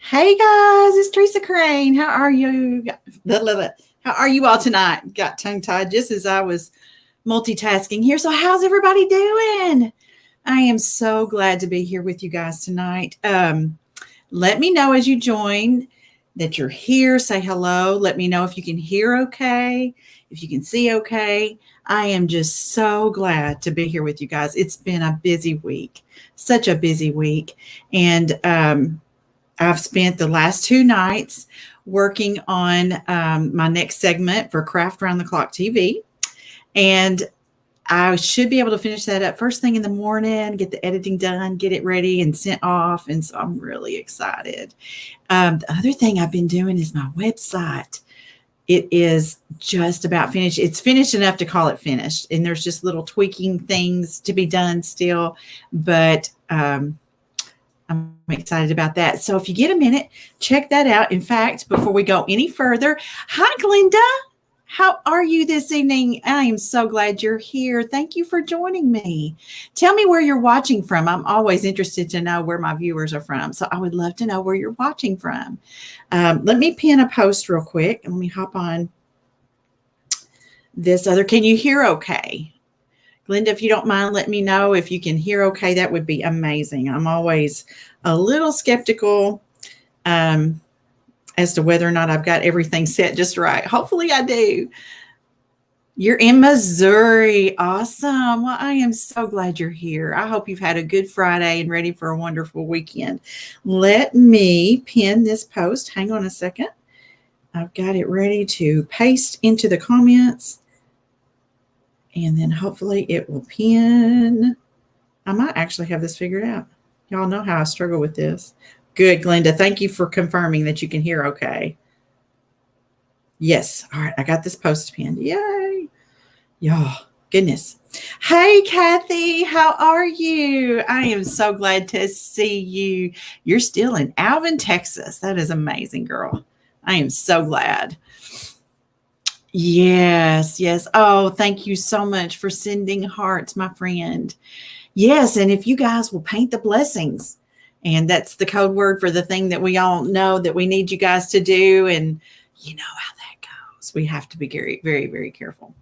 Hey guys, it's Teresa Crane. How are you? How are you all tonight? Got tongue tied just as I was multitasking here. So, how's everybody doing? I am so glad to be here with you guys tonight. Let me know as you join that you're here. Say hello. Let me know if you can hear okay, if you can see okay. I am just so glad to be here with you guys. It's been a busy week, such a busy week. And I've spent the last 2 nights working on my next segment for Craft Round the Clock TV. And I should be able to finish that up first thing in the morning, get the editing done, get it ready and sent off. And so I'm really excited. The other thing I've been doing is my website. It is just about finished. It's finished enough to call it finished. And there's just little tweaking things to be done still. But I'm excited about that. So if you get a minute, check that out. In fact, before we go any further, hi, Glenda. How are you this evening? I am so glad you're here. Thank you for joining me. Tell me where you're watching from. I'm always interested to know where my viewers are from. So I would love to know where you're watching from. Let me pin a post real quick. Let me hop on this other. Can you hear okay? Glenda, if you don't mind, let me know if you can hear okay. That would be amazing. I'm always a little skeptical as to whether or not I've got everything set just right. Hopefully I do. You're in Missouri. Awesome. Well, I am so glad you're here. I hope you've had a good Friday and ready for a wonderful weekend. Let me pin this post. Hang on a second. I've got it ready to paste into the comments. And then hopefully it will pin. I might actually have this figured out. Y'all know how I struggle with this. Good, Glenda. Thank you for confirming that you can hear okay. Yes. All right. I got this post pinned. Yay. Y'all, goodness. Hey, Kathy. How are you? I am so glad to see you. You're still in Alvin, Texas. That is amazing, girl. I am so glad. Yes, yes. Oh, thank you so much for sending hearts, my friend. Yes, and if you guys will paint the blessings, and that's the code word for the thing that we all know that we need you guys to do, and you know how that goes. We have to be very, very, very careful.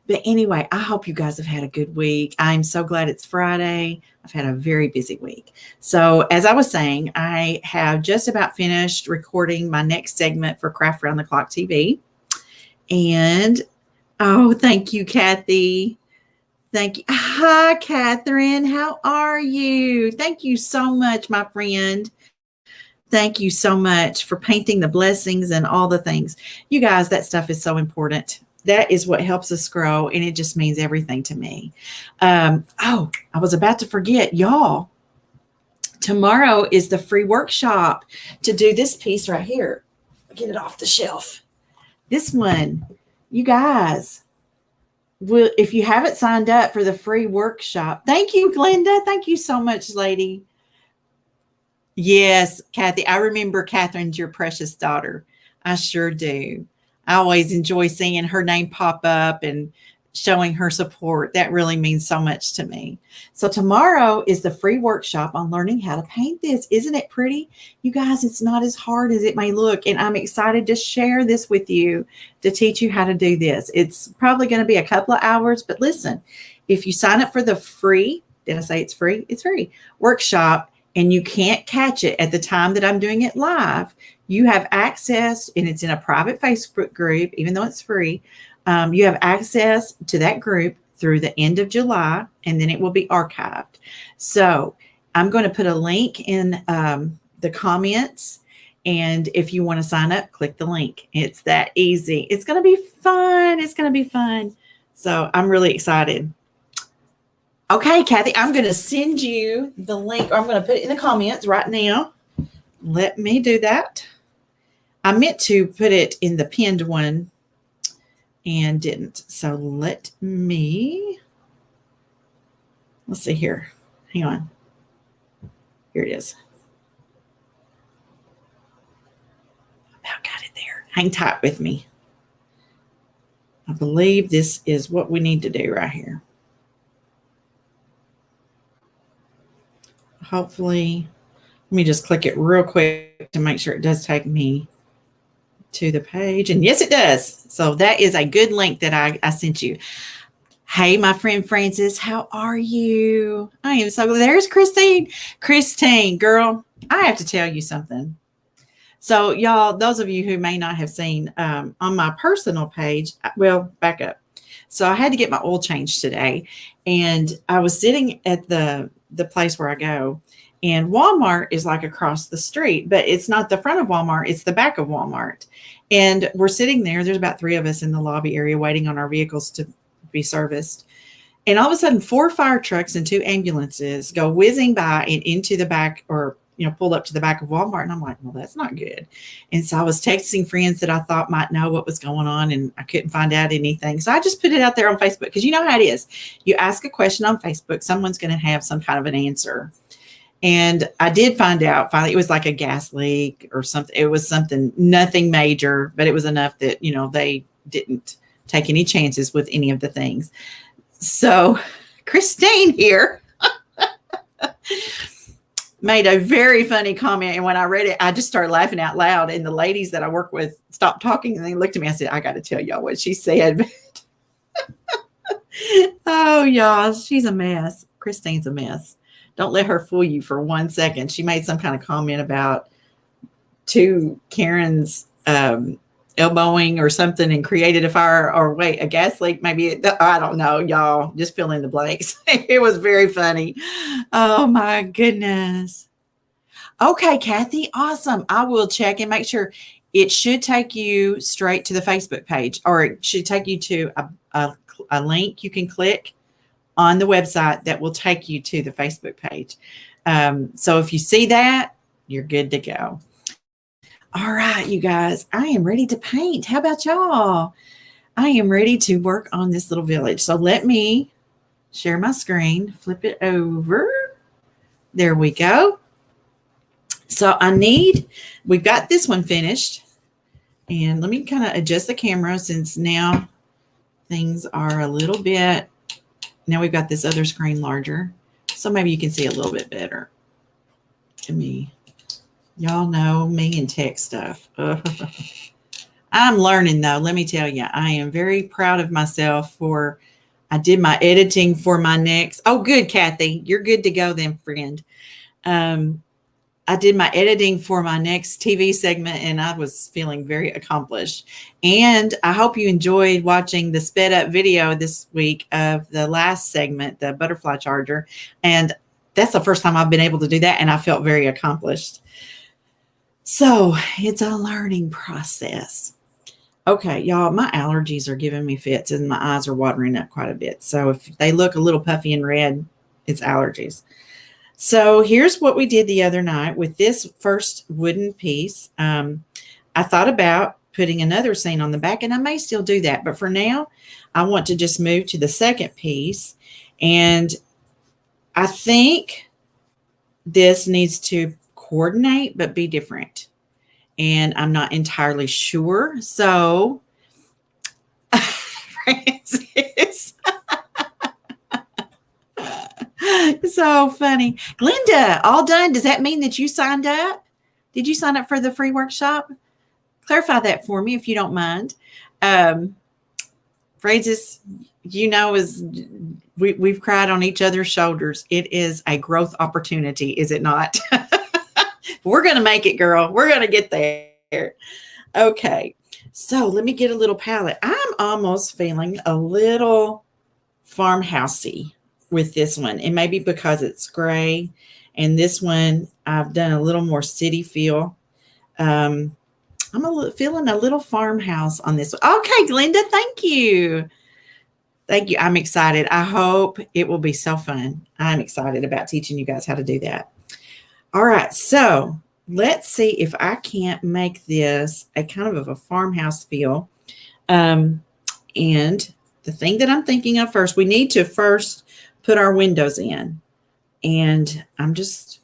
But anyway, I hope you guys have had a good week. I'm so glad it's Friday. I've had a very busy week. So, as I was saying, I have just about finished recording my next segment for Craft Round the Clock TV. And oh, thank you, Kathy. Thank you. Hi, Catherine. How are you? Thank you so much, my friend. Thank you so much for painting the blessings and all the things. You guys, that stuff is so important. That is what helps us grow, and it just means everything to me. I was about to forget, y'all. Tomorrow is the free workshop to do this piece right here. Get it off the shelf. This one, you guys, if you haven't signed up for the free workshop, thank you, Glenda. Thank you so much, lady. Yes, Kathy, I remember Catherine's your precious daughter. I sure do. I always enjoy seeing her name pop up and showing her support. That really means so much to me. So tomorrow is the free workshop on learning how to paint this. Isn't it pretty? You guys, it's not as hard as it may look. And I'm excited to share this with you to teach you how to do this. It's probably going to be a couple of hours, but listen, if you sign up for the free, did I say it's free? It's free workshop, and you can't catch it at the time that I'm doing it live, you have access, and it's in a private Facebook group, even though it's free. You have access to that group through the end of July, and then it will be archived. So I'm going to put a link in the comments. And if you want to sign up, click the link. It's that easy. It's going to be fun. It's going to be fun. So I'm really excited. Okay, Kathy, I'm going to send you the link, or I'm going to put it in the comments right now. Let me do that. I meant to put it in the pinned one and didn't. So let's see here. Hang on. Here it is. About got it there. Hang tight with me. I believe this is what we need to do right here. Hopefully Let me just click it real quick to make sure it does take me to the page. And yes, it does. So that is a good link that I sent you. Hey, my friend Francis, how are you? I am so glad. There's Christine. Christine, girl, I have to tell you something. So, y'all, those of you who may not have seen on my personal page, well, back up. So I had to get my oil changed today, and I was sitting at the place where I go, and Walmart is like across the street, but it's not the front of Walmart, it's the back of Walmart. And we're sitting there. There's about 3 of us in the lobby area waiting on our vehicles to be serviced. And all of a sudden, 4 fire trucks and 2 ambulances go whizzing by and into the back, or pulled up to the back of Walmart. And I'm like, well, that's not good. And so I was texting friends that I thought might know what was going on, and I couldn't find out anything. So I just put it out there on Facebook, because you know how it is. You ask a question on Facebook, someone's going to have some kind of an answer. And I did find out finally it was like a gas leak or something. It was something, nothing major, but it was enough that, they didn't take any chances with any of the things. So Christine here made a very funny comment. And when I read it, I just started laughing out loud. And the ladies that I work with stopped talking, and they looked at me. I said, I got to tell y'all what she said. Oh, y'all, she's a mess. Christine's a mess. Don't let her fool you for 1 second. She made some kind of comment about 2 Karens elbowing or something and created a fire, or a gas leak. Maybe, I don't know, y'all, just fill in the blanks. It was very funny. Oh my goodness. Okay, Kathy, awesome. I will check and make sure. It should take you straight to the Facebook page, or it should take you to a link you can click on the website that will take you to the Facebook page. So if you see that, you're good to go. All right, you guys, I am ready to paint. How about y'all? I am ready to work on this little village. So let me share my screen, flip it over. There we go. So we've got this one finished. And let me kind of adjust the camera, since now things are a little bit, now we've got this other screen larger. So maybe you can see a little bit better to me. Y'all know me and tech stuff. I'm learning, though. Let me tell you, I am very proud of myself I did my editing for my next. Oh, good, Kathy. You're good to go then, friend. I did my editing for my next TV segment, and I was feeling very accomplished. And I hope you enjoyed watching the sped up video this week of the last segment, the butterfly charger. And that's the first time I've been able to do that, and I felt very accomplished. So it's a learning process. Okay, y'all, my allergies are giving me fits, and my eyes are watering up quite a bit. So if they look a little puffy and red, it's allergies. So here's what we did the other night with this first wooden piece. I thought about putting another scene on the back, and I may still do that. But for now, I want to just move to the second piece. And I think this needs to coordinate but be different, and I'm not entirely sure. So Francis, so funny. Glenda, all done. Does that mean that you signed up? Did you sign up for the free workshop? Clarify that for me if you don't mind. Francis, we've cried on each other's shoulders. It is a growth opportunity, is it not? We're going to make it, girl. We're going to get there. Okay. So let me get a little palette. I'm almost feeling a little farmhousey with this one. And maybe because it's gray, and this one, I've done a little more city feel. I'm feeling a little farmhouse on this one. Okay, Glenda, thank you. Thank you. I'm excited. I hope it will be so fun. I'm excited about teaching you guys how to do that. All right, so let's see if I can't make this a kind of a farmhouse feel. And the thing that I'm thinking of first, we need to first put our windows in. And I'm just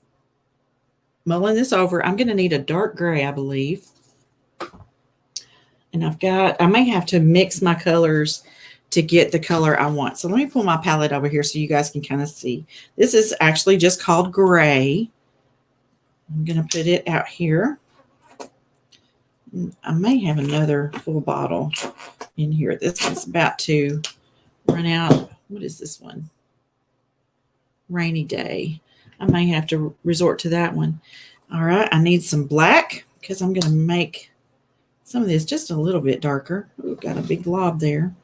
mulling this over. I'm going to need a dark gray, I believe. And I may have to mix my colors to get the color I want. So let me pull my palette over here so you guys can kind of see. This is actually just called gray. I'm going to put it out here. I may have another full bottle in here. This one's about to run out. What is this one? Rainy Day. I may have to resort to that one. All right, I need some black because I'm going to make some of this just a little bit darker. Ooh, got a big glob there.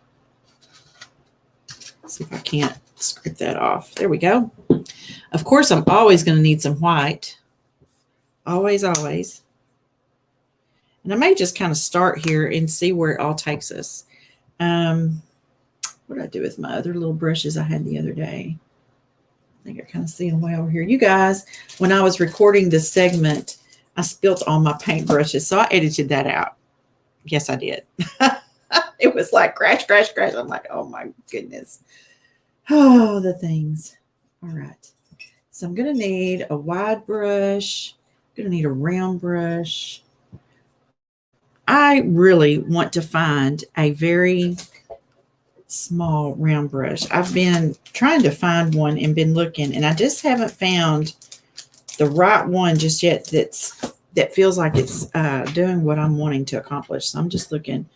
Let's see if I can't scrape that off. There we go. Of course, I'm always going to need some white. Always, always. And I may just kind of start here and see where it all takes us. What did I do with my other little brushes I had the other day? I think I kind of see them way over here. You guys, when I was recording this segment, I spilt all my paint brushes, so I edited that out. Yes, I did. It was like crash, crash, crash. I'm like, oh my goodness. Oh, the things. All right. So I'm going to need a wide brush. I'm going to need a round brush. I really want to find a very small round brush. I've been trying to find one and been looking, and I just haven't found the right one just yet that feels like it's doing what I'm wanting to accomplish. So I'm just looking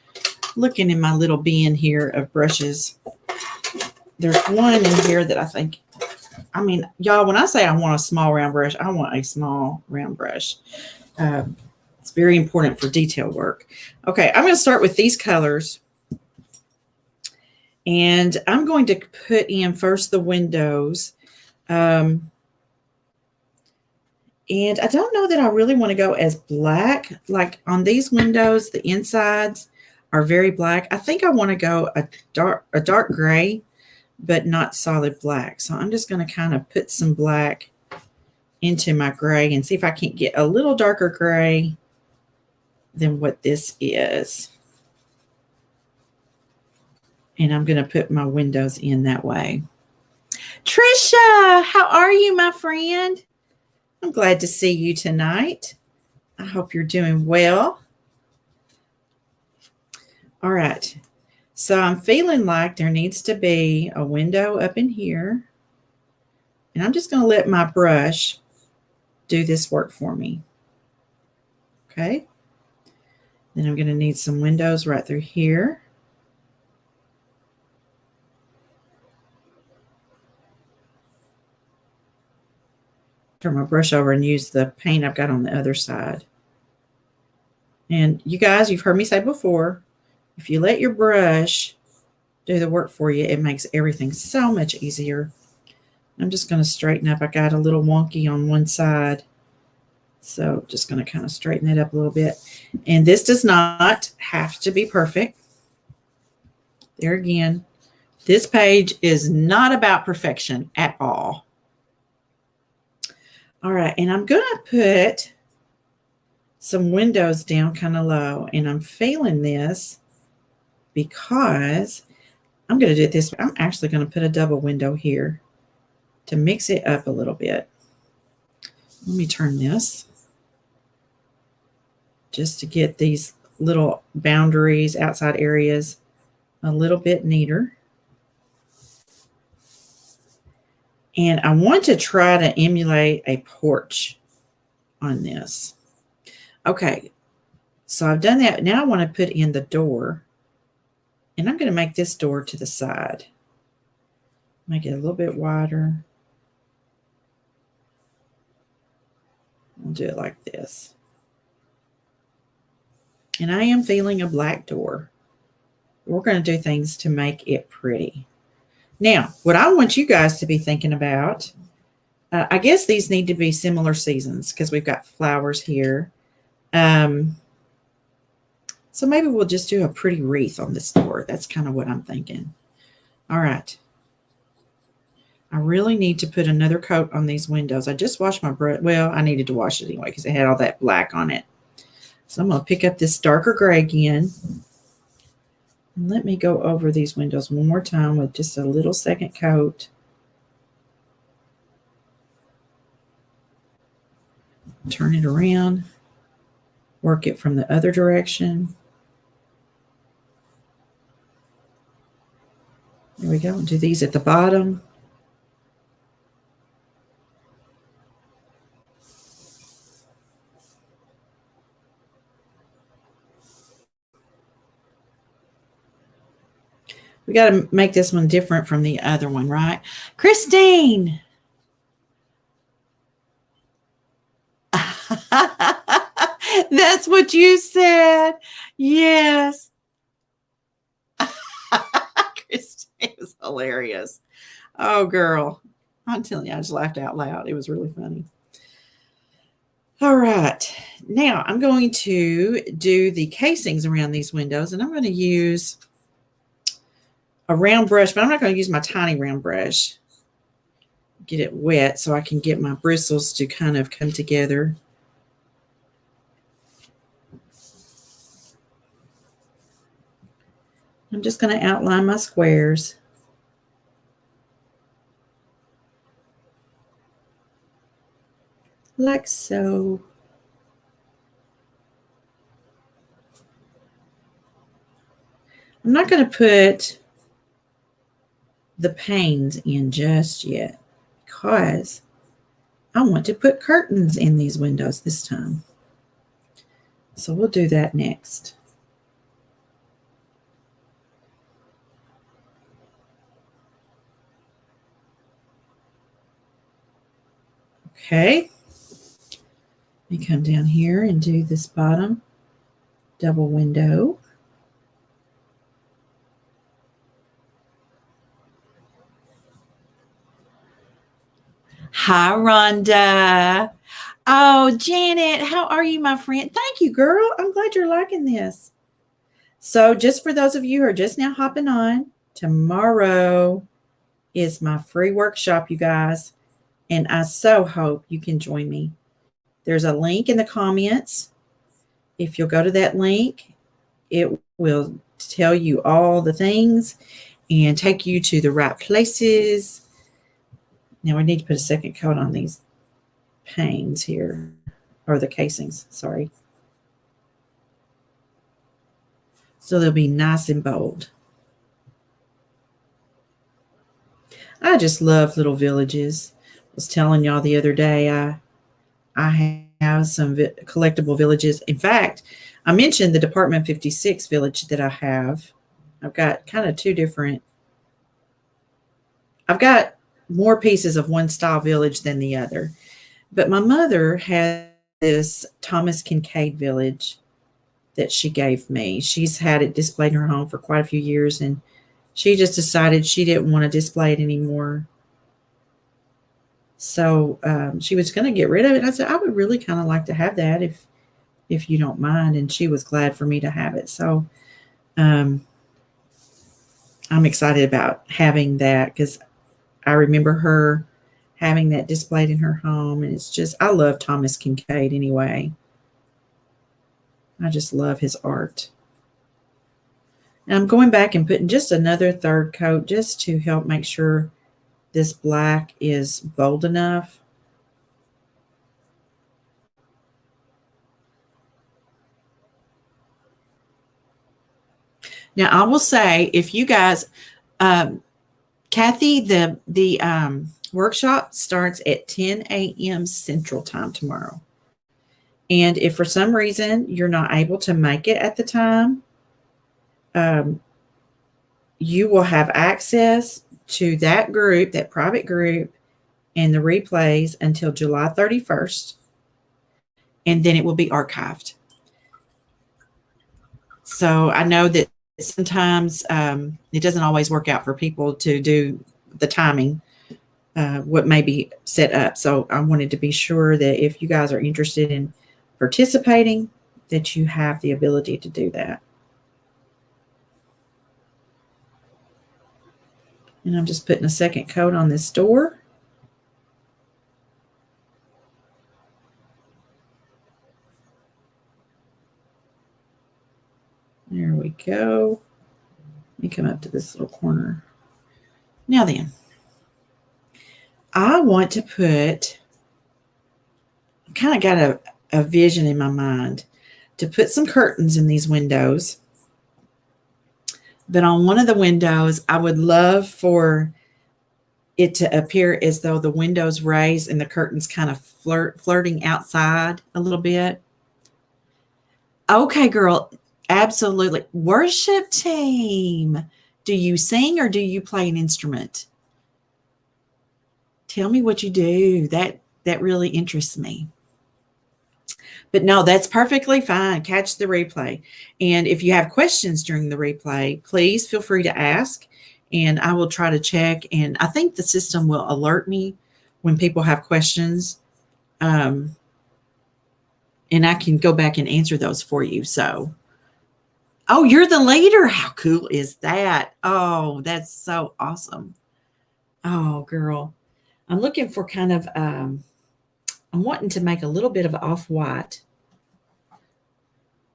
in my little bin here of brushes. There's one in here that I think, I mean, y'all, when I say I want a small round brush, I want a small round brush. It's very important for detail work. Okay, I'm going to start with these colors. And I'm going to put in first the windows. And I don't know that I really want to go as black. Like on these windows, the insides are very black. I think I want to go a dark gray, but not solid black. So I'm just going to kind of put some black into my gray and see if I can't get a little darker gray than what this is. And I'm going to put my windows in that way. Trisha, how are you, my friend? I'm glad to see you tonight. I hope you're doing well. All right. So I'm feeling like there needs to be a window up in here. And I'm just going to let my brush do this work for me. Okay. Then I'm going to need some windows right through here. Turn my brush over and use the paint I've got on the other side. And you guys, you've heard me say before, if you let your brush do the work for you, it makes everything so much easier. I'm just going to straighten up. I got a little wonky on one side. So just going to kind of straighten it up a little bit. And this does not have to be perfect. There again, this page is not about perfection at all. All right, and I'm going to put some windows down kind of low, and I'm failing this because I'm going to do it this way. I'm actually going to put a double window here to mix it up a little bit. Let me turn this just to get these little boundaries, outside areas, a little bit neater. And I want to try to emulate a porch on this. Okay, so I've done that. Now I want to put in the door. And I'm going to make this door to the side. Make it a little bit wider. We'll do it like this. And I am feeling a black door. We're going to do things to make it pretty. Now, what I want you guys to be thinking about, I guess these need to be similar seasons because we've got flowers here. So maybe we'll just do a pretty wreath on this door. That's kind of what I'm thinking. All right. I really need to put another coat on these windows. I just washed my brush. Well, I needed to wash it anyway because it had all that black on it. So I'm going to pick up this darker gray again. And let me go over these windows one more time with just a little second coat. Turn it around. Work it from the other direction. There we go. Do these at the bottom. We got to make this one different from the other one, right? Christine. That's what you said. Yes. Christine is hilarious. Oh, girl. I'm telling you, I just laughed out loud. It was really funny. All right. Now I'm going to do the casings around these windows, and I'm going to use a round brush, but I'm not going to use my tiny round brush. Get it wet so I can get my bristles to kind of come together. I'm just going to outline my squares. Like so. I'm not going to put the panes in just yet because I want to put curtains in these windows this time. So we'll do that next. Okay. Let me come down here and do this bottom double window. Hi, Rhonda. Oh, Janet, how are you, my friend? Thank you, girl. I'm glad you're liking this. So just for those of you who are just now hopping on, tomorrow is my free workshop, you guys, and I so hope you can join me. There's a link in the comments. If you'll go to that link, it will tell you all the things and take you to the right places. Now I need to put a second coat on these panes here, or the casings, sorry. So they'll be nice and bold. I just love little villages. I was telling y'all the other day, I have some collectible villages. In fact, I mentioned the Department 56 village that I have. I've got kind of two different. I've got more pieces of one style village than the other. But my mother had this Thomas Kincaid village that she gave me. She's had it displayed in her home for quite a few years, and she just decided she didn't want to display it anymore. So she was going to get rid of it. And I said, I would really kind of like to have that if you don't mind. And she was glad for me to have it. So I'm excited about having that because I remember her having that displayed in her home. And it's just, I love Thomas Kincaid anyway. I just love his art. And I'm going back and putting just another third coat just to help make sure this black is bold enough. Now, I will say, if you guys, Kathy, the workshop starts at 10 a.m. Central Time tomorrow. And if for some reason you're not able to make it at the time, you will have access to that group, that private group, and the replays until July 31st. And then it will be archived. So I know that sometimes it doesn't always work out for people to do the timing, what may be set up. So I wanted to be sure that if you guys are interested in participating, that you have the ability to do that. And I'm just putting a second coat on this door. There we go. Let me come up to this little corner. Now then, I want to put, kind of got a vision in my mind to put some curtains in these windows. But on one of the windows, I would love for it to appear as though the window's raised and the curtains kind of flirting outside a little bit. Okay, girl. Absolutely. Worship team. Do you sing or do you play an instrument? Tell me what you do. That really interests me. But no, that's perfectly fine. Catch the replay. And if you have questions during the replay, please feel free to ask and I will try to check. And I think the system will alert me when people have questions. And I can go back and answer those for you. So, oh, you're the leader. How cool is that? Oh, that's so awesome. Oh, girl. I'm looking for kind of, I'm wanting to make a little bit of off-white.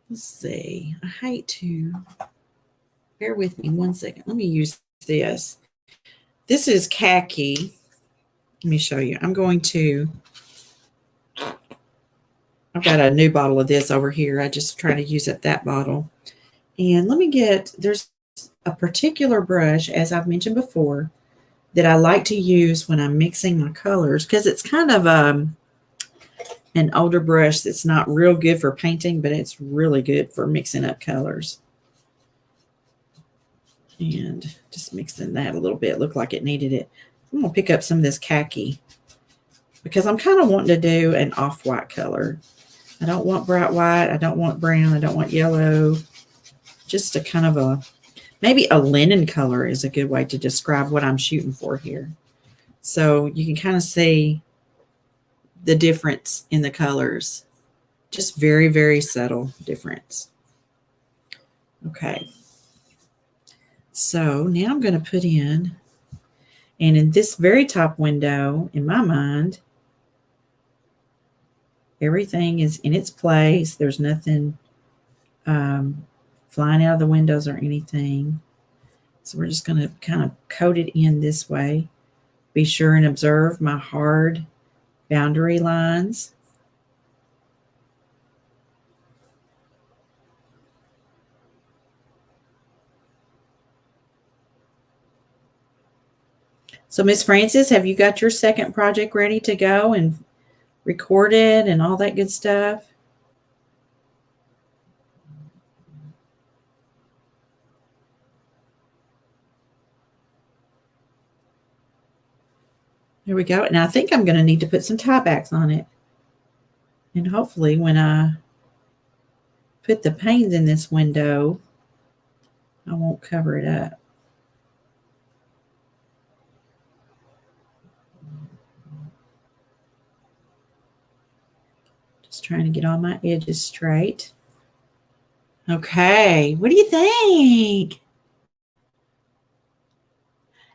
Let's see. I hate to, bear with me one second. Let me use this. This is khaki. Let me show you. I've got a new bottle of this over here. I just try to use it, that bottle. And there's a particular brush, as I've mentioned before, that I like to use when I'm mixing my colors because it's kind of an older brush that's not real good for painting, but it's really good for mixing up colors. And just mixing that a little bit. Looked like it needed it. I'm going to pick up some of this khaki because I'm kind of wanting to do an off-white color. I don't want bright white. I don't want brown. I don't want yellow. Just a kind of maybe a linen color is a good way to describe what I'm shooting for here. So you can kind of see the difference in the colors. Just very, very subtle difference. Okay. So now I'm going to put in, and in this very top window, in my mind, everything is in its place. There's nothing flying out of the windows or anything. So we're just going to kind of coat it in this way. Be sure and observe my hard boundary lines. So Miss Francis, have you got your second project ready to go and recorded and all that good stuff? There we go. And I think I'm going to need to put some tie backs on it. And hopefully when I put the panes in this window, I won't cover it up. Just trying to get all my edges straight. Okay, what do you think?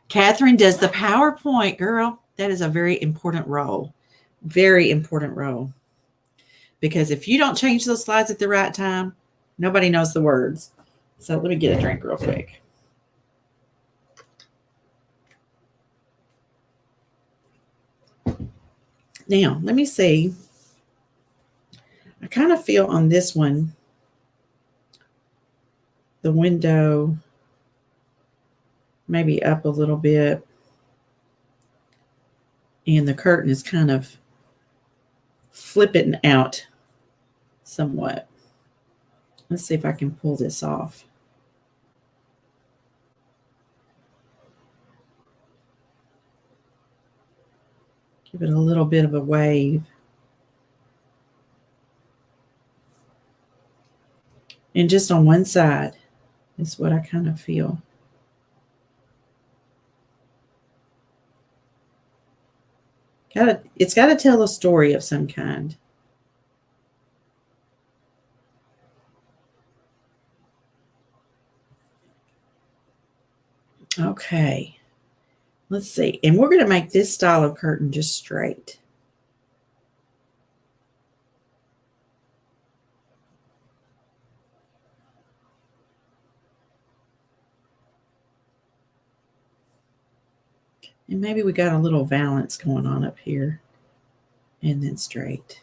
Catherine does the PowerPoint, girl. That is a very important role. Very important role. Because if you don't change those slides at the right time, nobody knows the words. So let me get a drink real quick. Now, let me see. I kind of feel on this one, the window maybe up a little bit. And the curtain is kind of flipping out somewhat. Let's see if I can pull this off. Give it a little bit of a wave. And just on one side is what I kind of feel. It's got to tell a story of some kind. Okay. Let's see. And we're going to make this style of curtain just straight. And maybe we got a little valance going on up here. And then straight.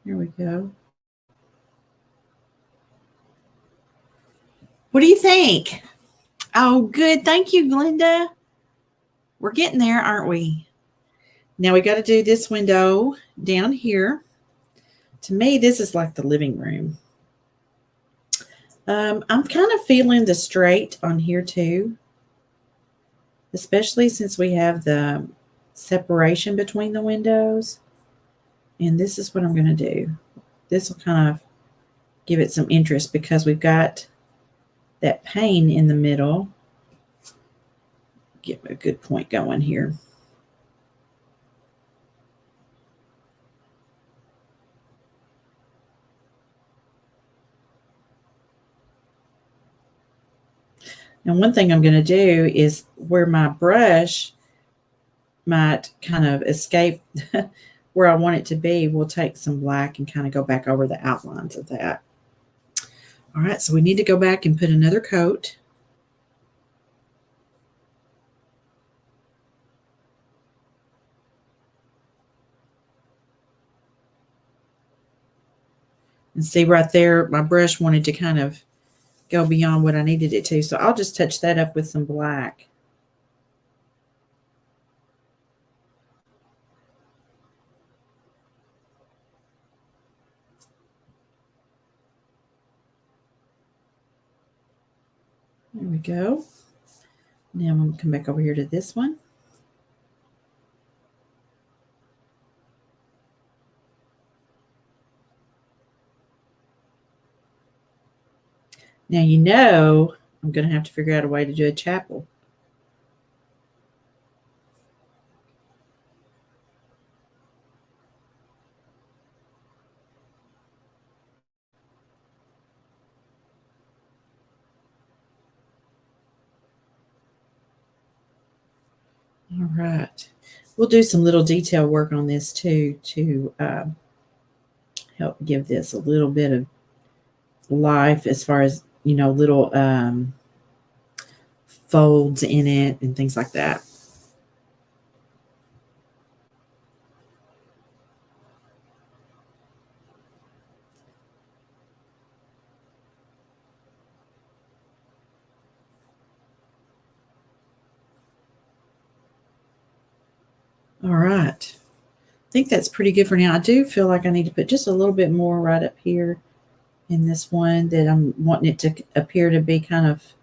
Here we go. What do you think? Oh, good. Thank you, Glenda. We're getting there, aren't we? Now we got to do this window down here. To me, this is like the living room. I'm kind of feeling the straight on here too, especially since we have the separation between the windows. And this is what I'm going to do. This will kind of give it some interest because we've got that pane in the middle. Get a good point going here. Now, one thing I'm going to do is where my brush might kind of escape where I want it to be, we'll take some black and kind of go back over the outlines of that. All right, so we need to go back and put another coat. And see right there, my brush wanted to kind of go beyond what I needed it to. So I'll just touch that up with some black. There we go. Now I'm going to come back over here to this one. Now, you know, I'm going to have to figure out a way to do a chapel. All right. We'll do some little detail work on this too to help give this a little bit of life as far as, you know, little folds in it and things like that. All right. I think that's pretty good for now. I do feel like I need to put just a little bit more right up here in this one that I'm wanting it to appear to be kind of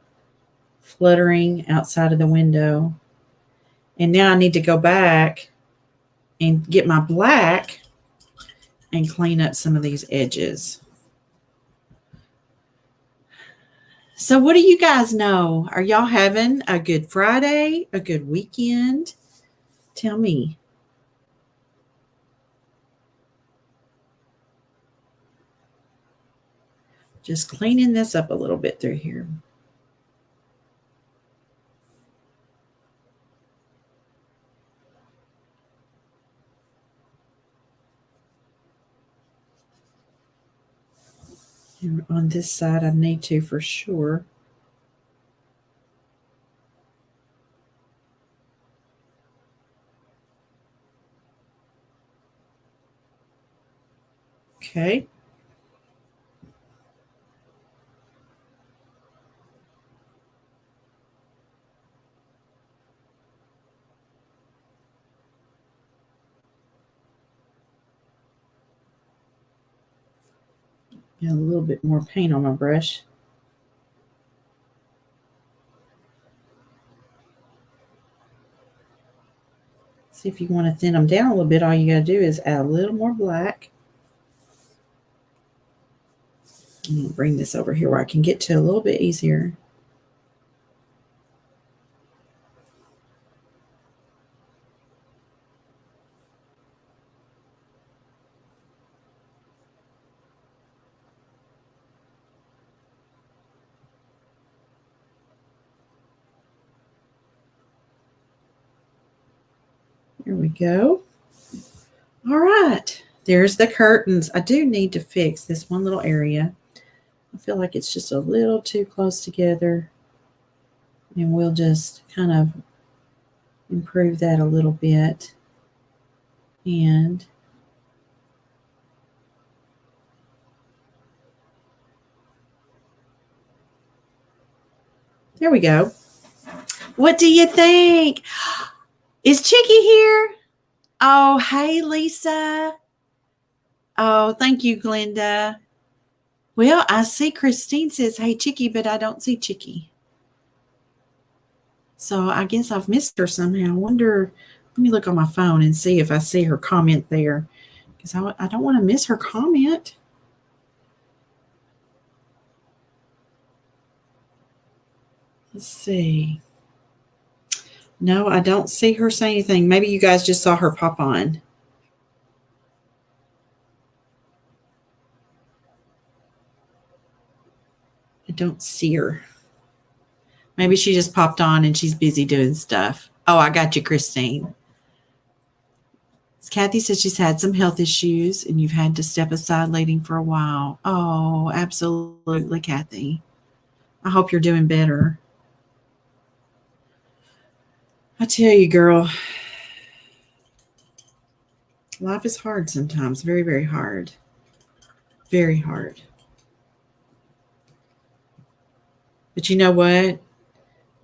fluttering outside of the window. And now I need to go back and get my black and clean up some of these edges. So what do you guys know? Are y'all having a good Friday, a good weekend? Tell me. Just cleaning this up a little bit through here. And on this side, I need to for sure. Okay. Got a little bit more paint on my brush. See, if you want to thin them down a little bit, all you got to do is add a little more black. I'm going to bring this over here where I can get to a little bit easier. There we go. All right. There's the curtains. I do need to fix this one little area. I feel like it's just a little too close together. And we'll just kind of improve that a little bit. And Here we go. What do you think? Is Chicky here? Oh, hey, Lisa. Oh, thank you, Glenda. Well, I see Christine says, hey, Chicky, but I don't see Chicky. So I guess I've missed her somehow. I wonder, let me look on my phone and see if I see her comment there. Because I don't want to miss her comment. Let's see. No, I don't see her say anything. Maybe you guys just saw her pop on. I don't see her. Maybe she just popped on and she's busy doing stuff. Oh, I got you, Christine. Kathy says she's had some health issues and you've had to step aside leading for a while. Oh, absolutely, Kathy. I hope you're doing better. I tell you, girl, life is hard sometimes. Very, very hard. Very hard. But you know what?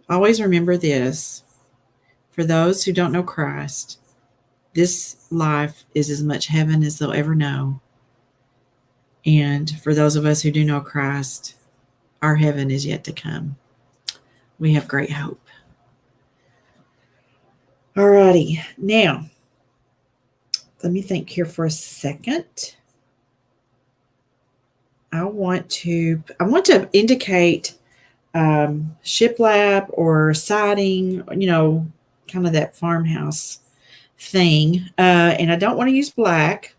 Always remember this. For those who don't know Christ, this life is as much heaven as they'll ever know. And for those of us who do know Christ, our heaven is yet to come. We have great hope. All righty. Now, let me think here for a second. I want to indicate shiplap or siding, kind of that farmhouse thing. And I don't want to use black.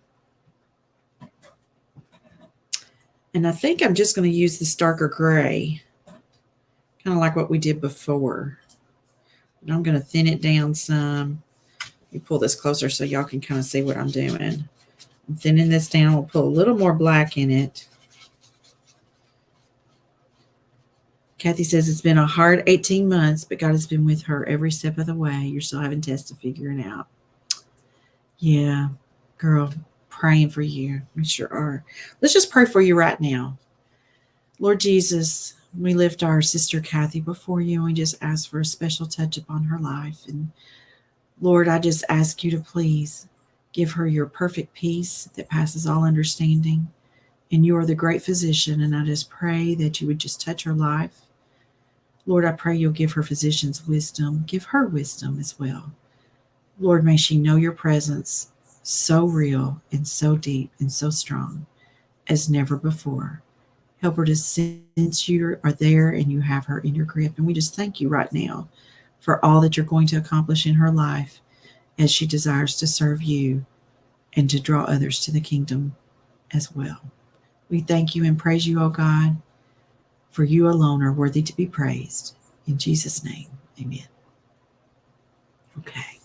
And I think I'm just going to use this darker gray, kind of like what we did before. And I'm going to thin it down some. Let me pull this closer so y'all can kind of see what I'm doing. I'm thinning this down. We'll put a little more black in it. Kathy says it's been a hard 18 months, but God has been with her every step of the way. You're still having tests to figure it out. Yeah, girl, praying for you. We sure are. Let's just pray for you right now. Lord Jesus, we lift our sister Kathy before you, and we just ask for a special touch upon her life. And Lord, I just ask you to please give her your perfect peace that passes all understanding. And you are the great physician, and I just pray that you would just touch her life. Lord, I pray you'll give her physician's wisdom. Give her wisdom as well. Lord, may she know your presence so real and so deep and so strong as never before. Help her to sense you are there and you have her in your grip. And we just thank you right now for all that you're going to accomplish in her life as she desires to serve you and to draw others to the kingdom as well. We thank you and praise you, O God, for you alone are worthy to be praised. In Jesus' name, amen. Okay.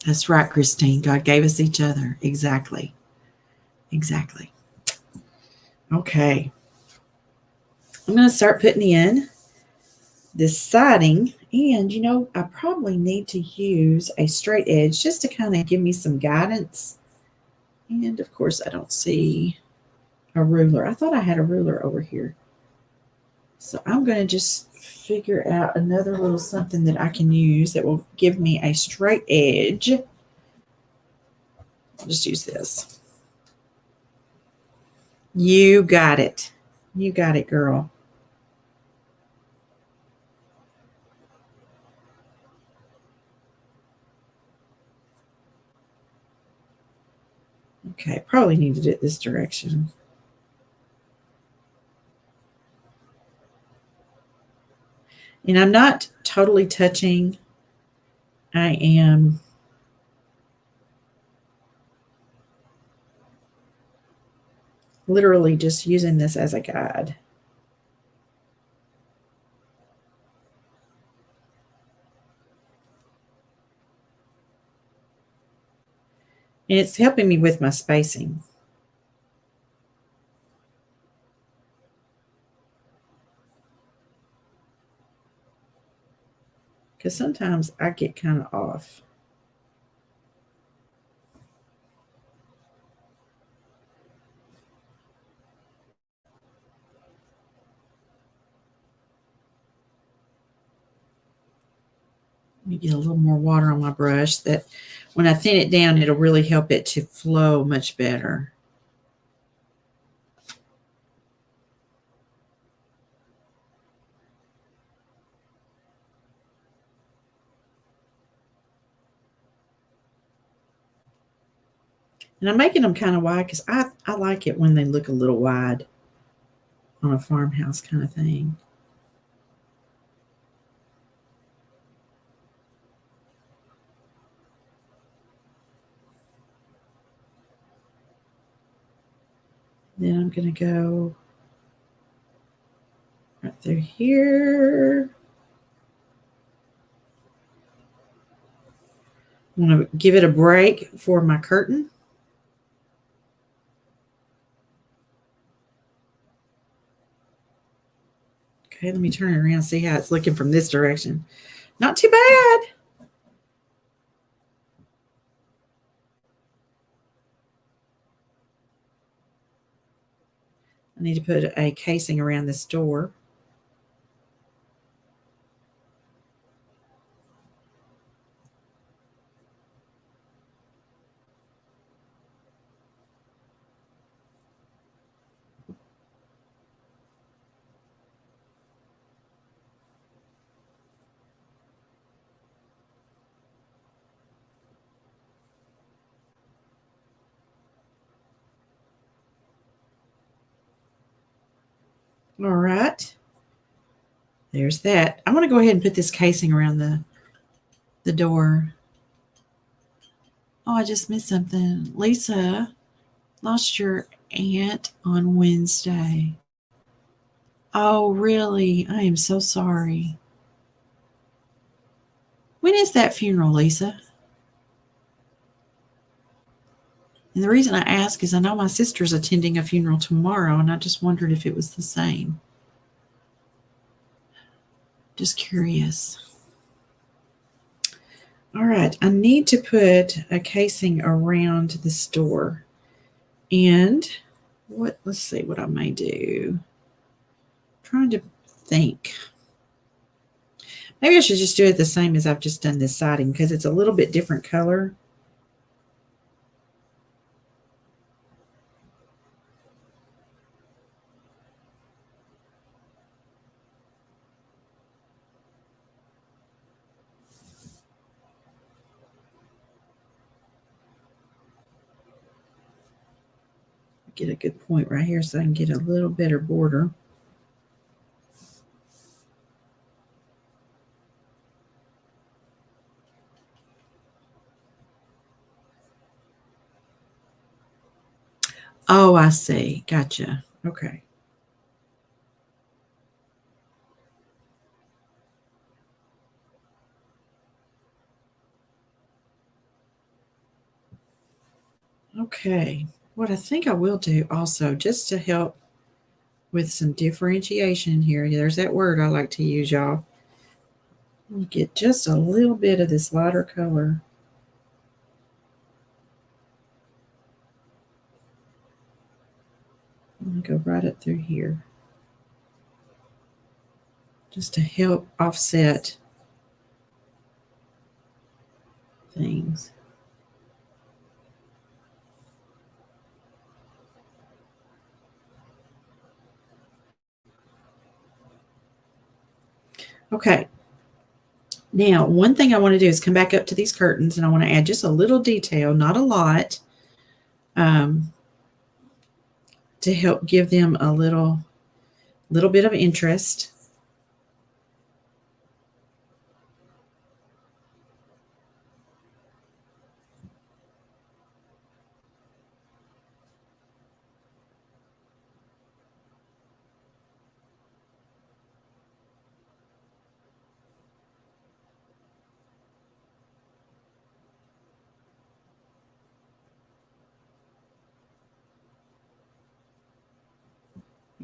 That's right, Christine. God gave us each other. Exactly. Exactly. Okay. I'm going to start putting in this siding. And, I probably need to use a straight edge just to kind of give me some guidance. And, of course, I don't see a ruler. I thought I had a ruler over here. So I'm going to just figure out another little something that I can use that will give me a straight edge. I'll just use this. You got it. You got it, girl. Okay, probably needed it this direction. And I'm not totally touching. I am literally just using this as a guide. And it's helping me with my spacing. Because sometimes I get kind of off. Let me get a little more water on my brush. That when I thin it down, it'll really help it to flow much better. And I'm making them kind of wide because I like it when they look a little wide on a farmhouse kind of thing. Then I'm going to go right through here. I'm going to give it a break for my curtain. Okay, let me turn it around, see how it's looking from this direction. Not too bad. I need to put a casing around this door. All right. There's that. I'm going to go ahead and put this casing around the door. Oh, I just missed something. Lisa, lost your aunt on Wednesday. Oh, really? I am so sorry. When is that funeral, Lisa? And the reason I ask is I know my sister's attending a funeral tomorrow, and I just wondered if it was the same. Just curious. All right, I need to put a casing around this door. And let's see what I may do. I'm trying to think. Maybe I should just do it the same as I've just done this siding because it's a little bit different color. Get a good point right here so I can get a little better border. Oh, I see. Gotcha. Okay. Okay. What I think I will do also, just to help with some differentiation here, there's that word I like to use, y'all. I'll get just a little bit of this lighter color. I'm going to go right up through here just to help offset things. Okay. Now, one thing I want to do is come back up to these curtains, and I want to add just a little detail, not a lot, to help give them a little bit of interest.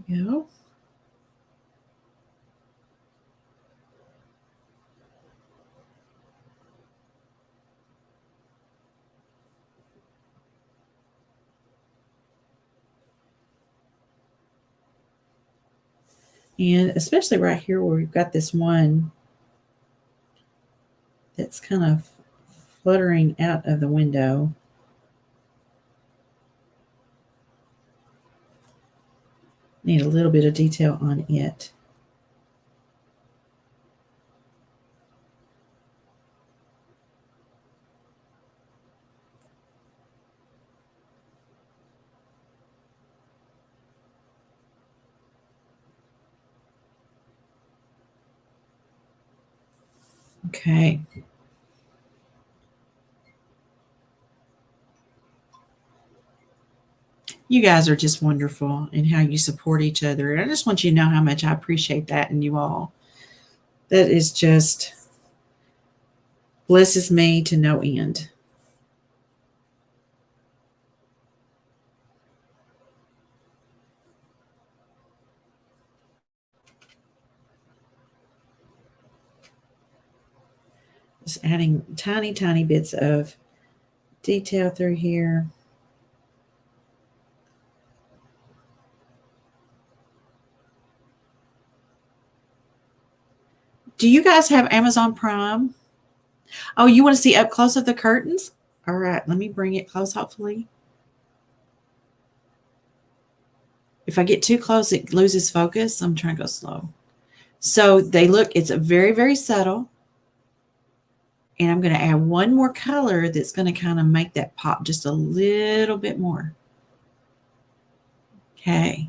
There we go. And especially right here where we've got this one that's kind of fluttering out of the window. Need a little bit of detail on it. Okay. You guys are just wonderful in how you support each other. And I just want you to know how much I appreciate that in you all. That is just blesses me to no end. Just adding tiny, tiny bits of detail through here. Do you guys have Amazon Prime? Oh, you want to see up close of the curtains? All right, let me bring it close, hopefully. If I get too close, it loses focus. I'm trying to go slow. So they look, it's a very, very subtle. And I'm going to add one more color that's going to kind of make that pop just a little bit more. Okay.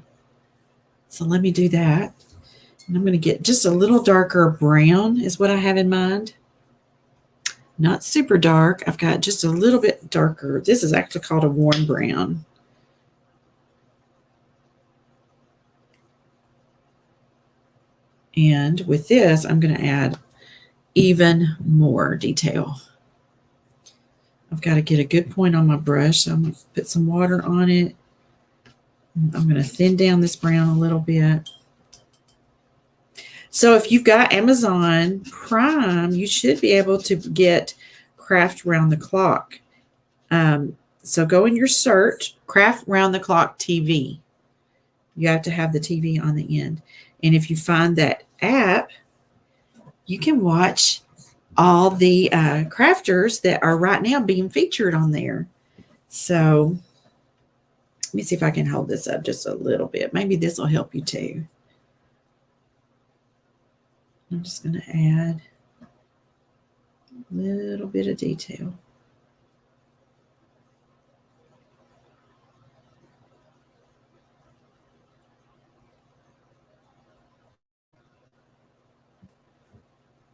So let me do that. And I'm going to get just a little darker brown is what I have in mind. Not super dark. I've got just a little bit darker. This is actually called a warm brown. And with this, I'm going to add even more detail. I've got to get a good point on my brush. So I'm going to put some water on it. I'm going to thin down this brown a little bit. So if you've got Amazon Prime, you should be able to get Craft Round the Clock. So go in your search, Craft Round the Clock TV. You have to have the TV on the end. And if you find that app, you can watch all the crafters that are right now being featured on there. So let me see if I can hold this up just a little bit. Maybe this will help you too. I'm just going to add a little bit of detail.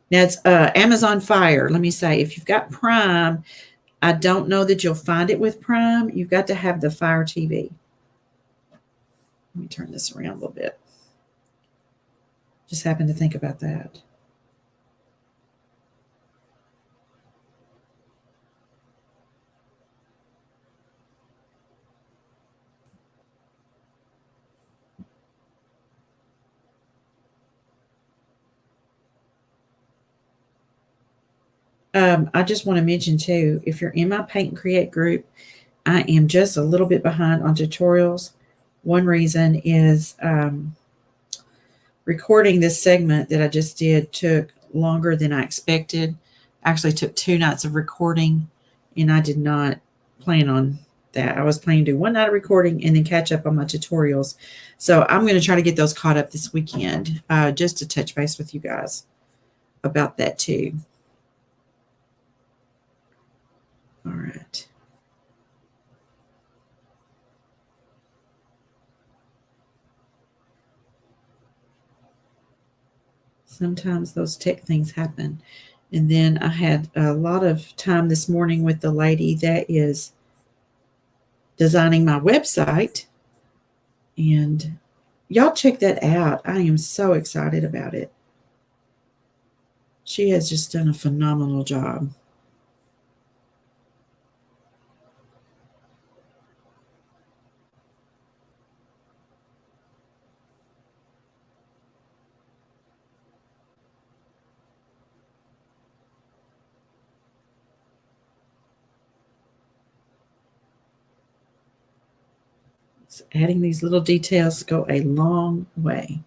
Now it's Amazon Fire. Let me say, if you've got Prime, I don't know that you'll find it with Prime. You've got to have the Fire TV. Let me turn this around a little bit. Just happened to think about that. I just want to mention too, if you're in my Paint and Create group, I am just a little bit behind on tutorials. One reason is recording this segment that I just did took longer than I expected. Actually took 2 nights of recording, and I did not plan on that. I was planning to do one night of recording and then catch up on my tutorials. So I'm going to try to get those caught up this weekend, just to touch base with you guys about that too. All right. Sometimes those tech things happen. And then I had a lot of time this morning with the lady that is designing my website. And y'all check that out. I am so excited about it. She has just done a phenomenal job. So adding these little details go a long way.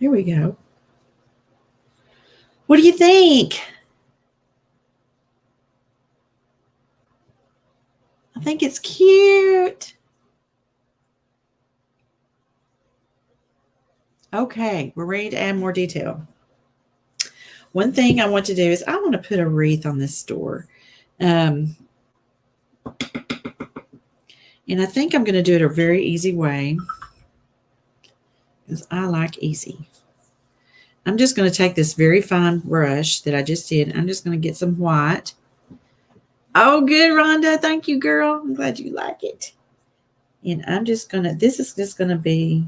Here we go. What do you think? I think it's cute. Okay, we're ready to add more detail. One thing I want to do is I want to put a wreath on this store. And I think I'm going to do it a very easy way because I like easy. I'm just going to take this very fine brush that I just did. I'm just going to get some white. Oh, good, Rhonda. Thank you, girl. I'm glad you like it. And I'm just going to, this is just going to be,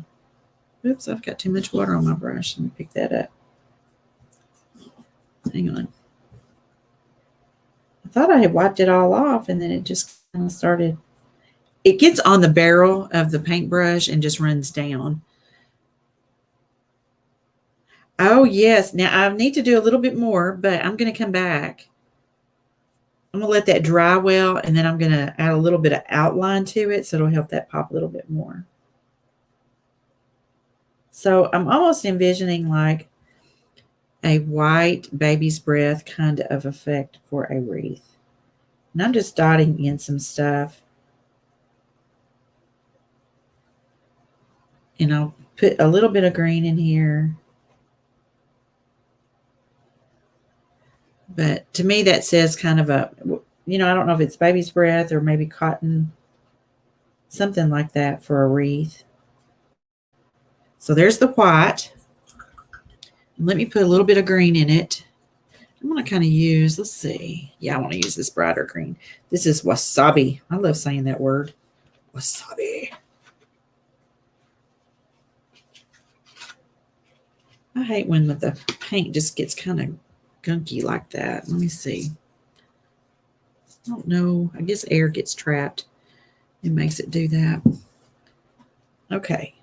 oops, I've got too much water on my brush. Let me pick that up. Hang on. I thought I had wiped it all off and then it just kind of started. It gets on the barrel of the paintbrush and just runs down. Oh, yes. Now I need to do a little bit more, but I'm going to come back. I'm going to let that dry well, and then I'm going to add a little bit of outline to it so it'll help that pop a little bit more. So I'm almost envisioning like a white baby's breath kind of effect for a wreath. And I'm just dotting in some stuff. And I'll put a little bit of green in here. But to me, that says kind of a, I don't know if it's baby's breath or maybe cotton, something like that for a wreath. So there's the white. And let me put a little bit of green in it. I'm going to kind of use, let's see. Yeah, I want to use this brighter green. This is wasabi. I love saying that word. Wasabi. I hate when the paint just gets kind of gunky like that. Let me see. I don't know. I guess air gets trapped. It makes it do that. Okay.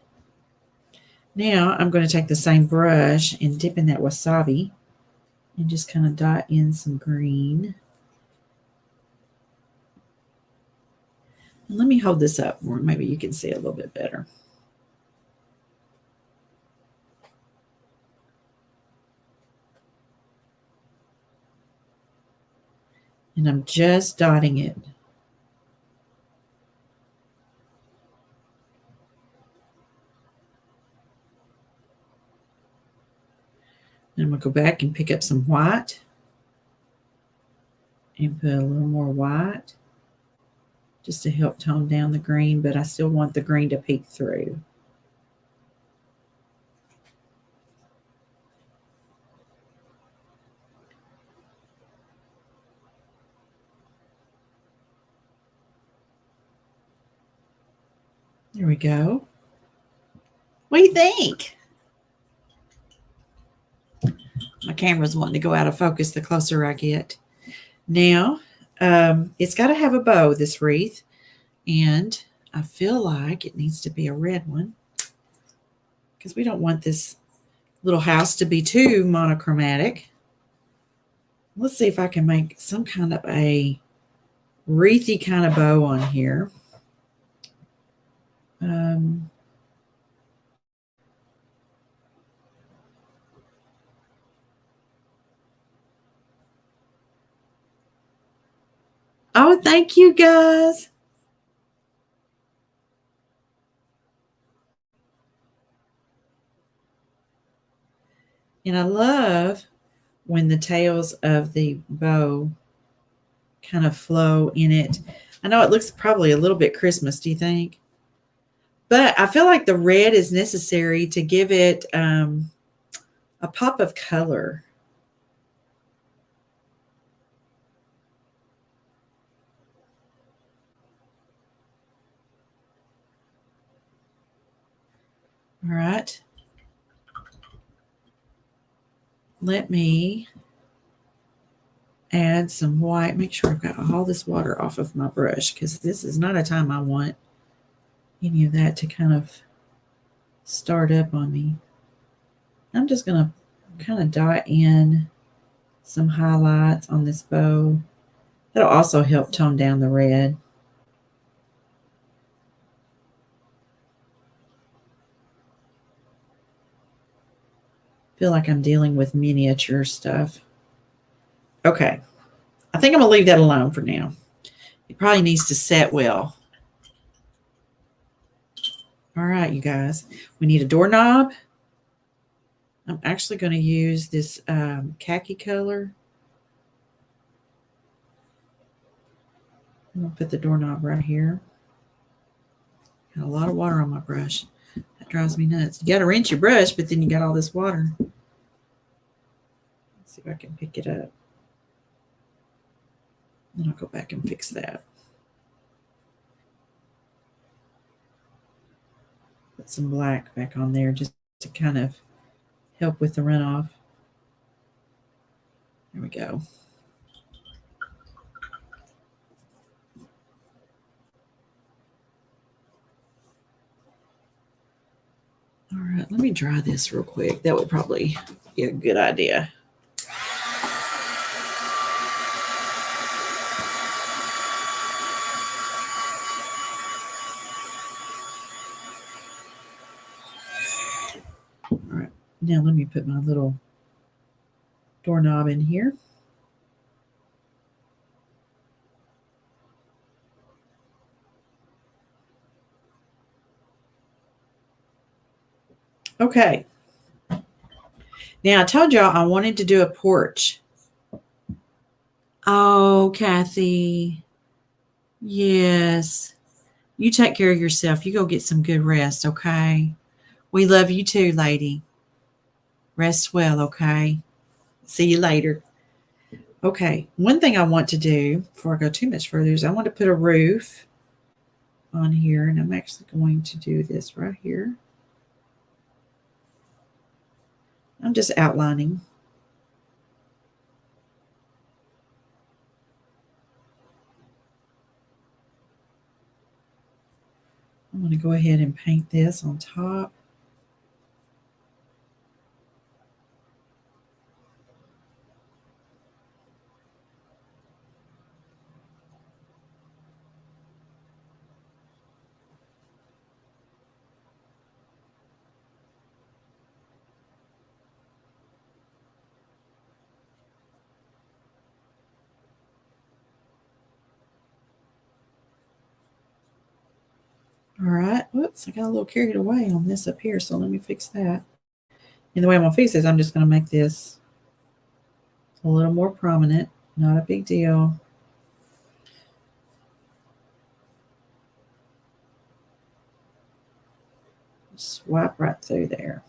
Now I'm going to take the same brush and dip in that wasabi and just kind of dot in some green. And let me hold this up more. Maybe you can see it a little bit better. And I'm just dotting it. And I'm going to go back and pick up some white and put a little more white just to help tone down the green, but I still want the green to peek through. There we go. What do you think? My camera's wanting to go out of focus the closer I get. Now, it's got to have a bow, this wreath, and I feel like it needs to be a red one because we don't want this little house to be too monochromatic. Let's see if I can make some kind of a wreathy kind of bow on here. Oh, thank you, guys. And I love when the tails of the bow kind of flow in it. I know it looks probably a little bit Christmas, do you think? But I feel like the red is necessary to give it a pop of color. All right. Let me add some white. Make sure I've got all this water off of my brush because this is not a time I want any of that to kind of start up on me. I'm just going to kind of dot in some highlights on this bow. That'll also help tone down the red. feel like I'm dealing with miniature stuff. Okay. I think I'm going to leave that alone for now. It probably needs to set well. All right, you guys. We need a doorknob. I'm actually going to use this khaki color. I'm going to put the doorknob right here. Got a lot of water on my brush. That drives me nuts. You got to rinse your brush, but then you got all this water. Let's see if I can pick it up. Then I'll go back and fix that. Put some black back on there just to kind of help with the runoff. There we go. All right, let me dry this real quick. That would probably be a good idea. All right, now let me put my little doorknob in here. Okay. Now, I told y'all I wanted to do a porch. Oh, Kathy. Yes. You take care of yourself. You go get some good rest, okay? We love you too, lady. Rest well, okay? See you later. Okay. One thing I want to do before I go too much further is I want to put a roof on here, and I'm actually going to do this right here. I'm just outlining. I'm going to go ahead and paint this on top. All right. Whoops, I got a little carried away on this up here, so let me fix that. And the way I'm going to fix this, I'm just going to make this a little more prominent. Not a big deal. Swipe right through there.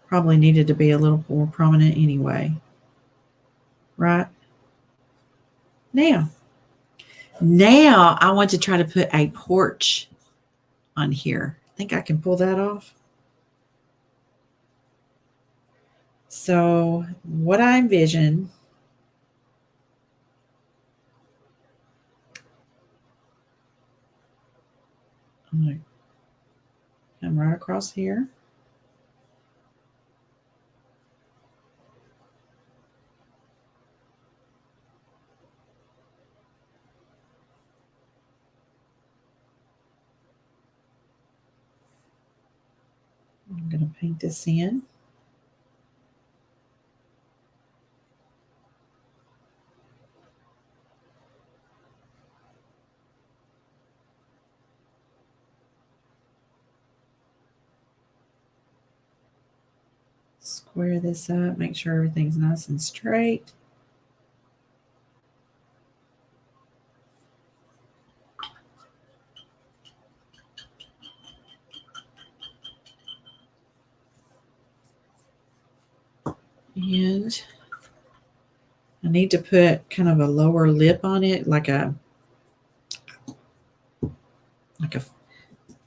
Probably needed to be a little more prominent anyway. Right? Now I want to try to put a porch on here. I think I can pull that off. So what I envision, I'm going to come right across here. I'm going to paint this in. Square this up, make sure everything's nice and straight. And I need to put kind of a lower lip on it, like a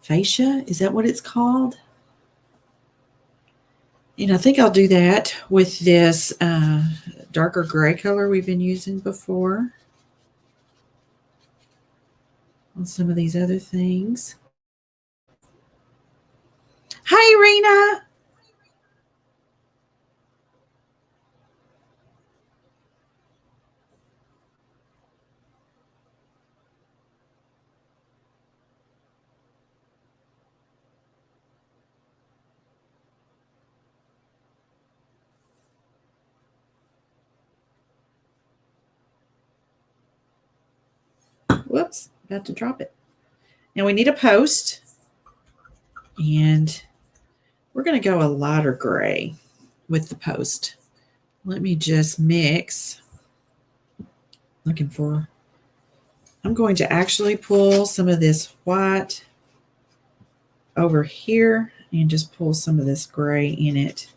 fascia. Is that what it's called? And I think I'll do that with this darker gray color we've been using before on some of these other things. Hi, Rena. Whoops, about to drop it. Now we need a post, and we're going to go a lighter gray with the post. Let me just mix. Looking for, I'm going to actually pull some of this white over here and just pull some of this gray in it.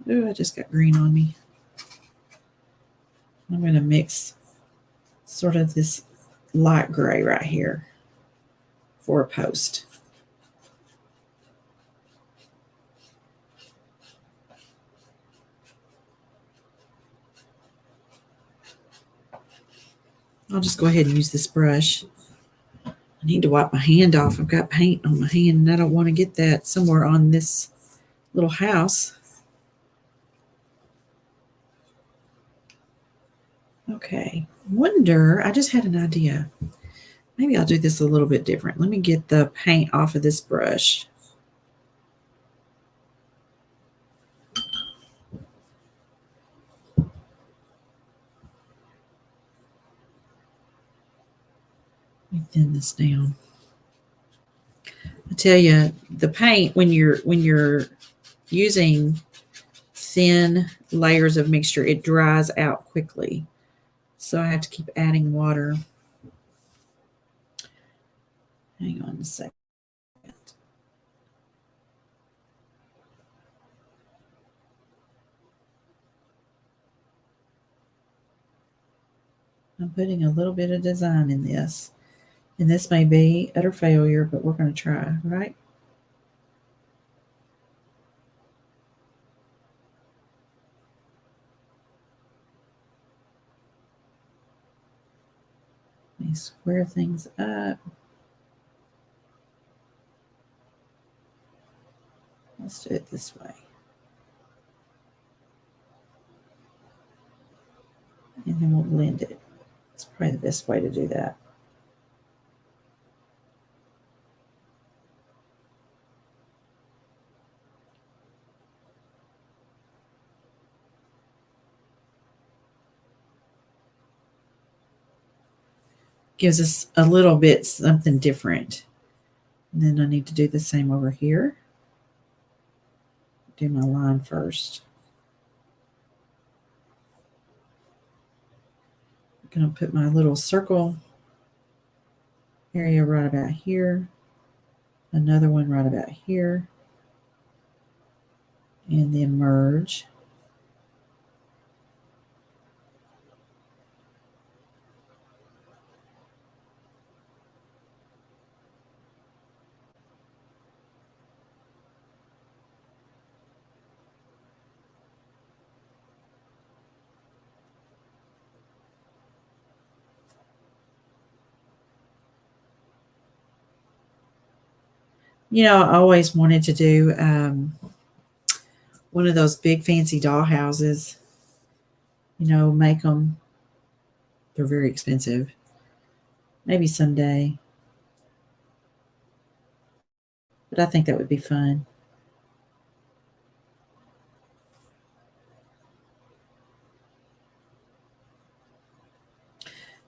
Ooh, I just got green on me. I'm going to mix sort of this light gray right here for a post. I'll just go ahead and use this brush. I need to wipe my hand off. I've got paint on my hand, and I don't want to get that somewhere on this little house. Okay, wonder, I just had an idea. Maybe I'll do this a little bit different. Let me get the paint off of this brush. Let me thin this down. I tell you, the paint, when you're using thin layers of mixture, it dries out quickly. So I have to keep adding water. Hang on a second. I'm putting a little bit of design in this. And this may be utter failure, but we're going to try, right? Let me square things up. Let's do it this way. And then we'll blend it. It's probably the best way to do that. Gives us a little bit something different. And then I need to do the same over here. Do my line first. I'm going to put my little circle area right about here. Another one right about here. And then merge. You know, I always wanted to do one of those big fancy doll houses. You know, make them. They're very expensive. Maybe someday. But I think that would be fun.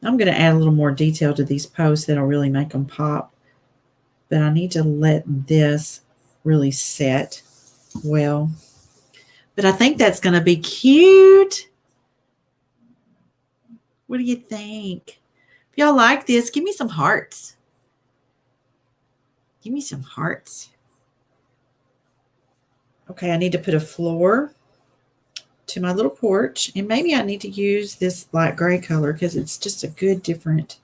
I'm going to add a little more detail to these posts that'll really make them pop. But I need to let this really set well. But I think that's going to be cute. What do you think? If y'all like this, give me some hearts. Give me some hearts. Okay, I need to put a floor to my little porch. And maybe I need to use this light gray color because it's just a good different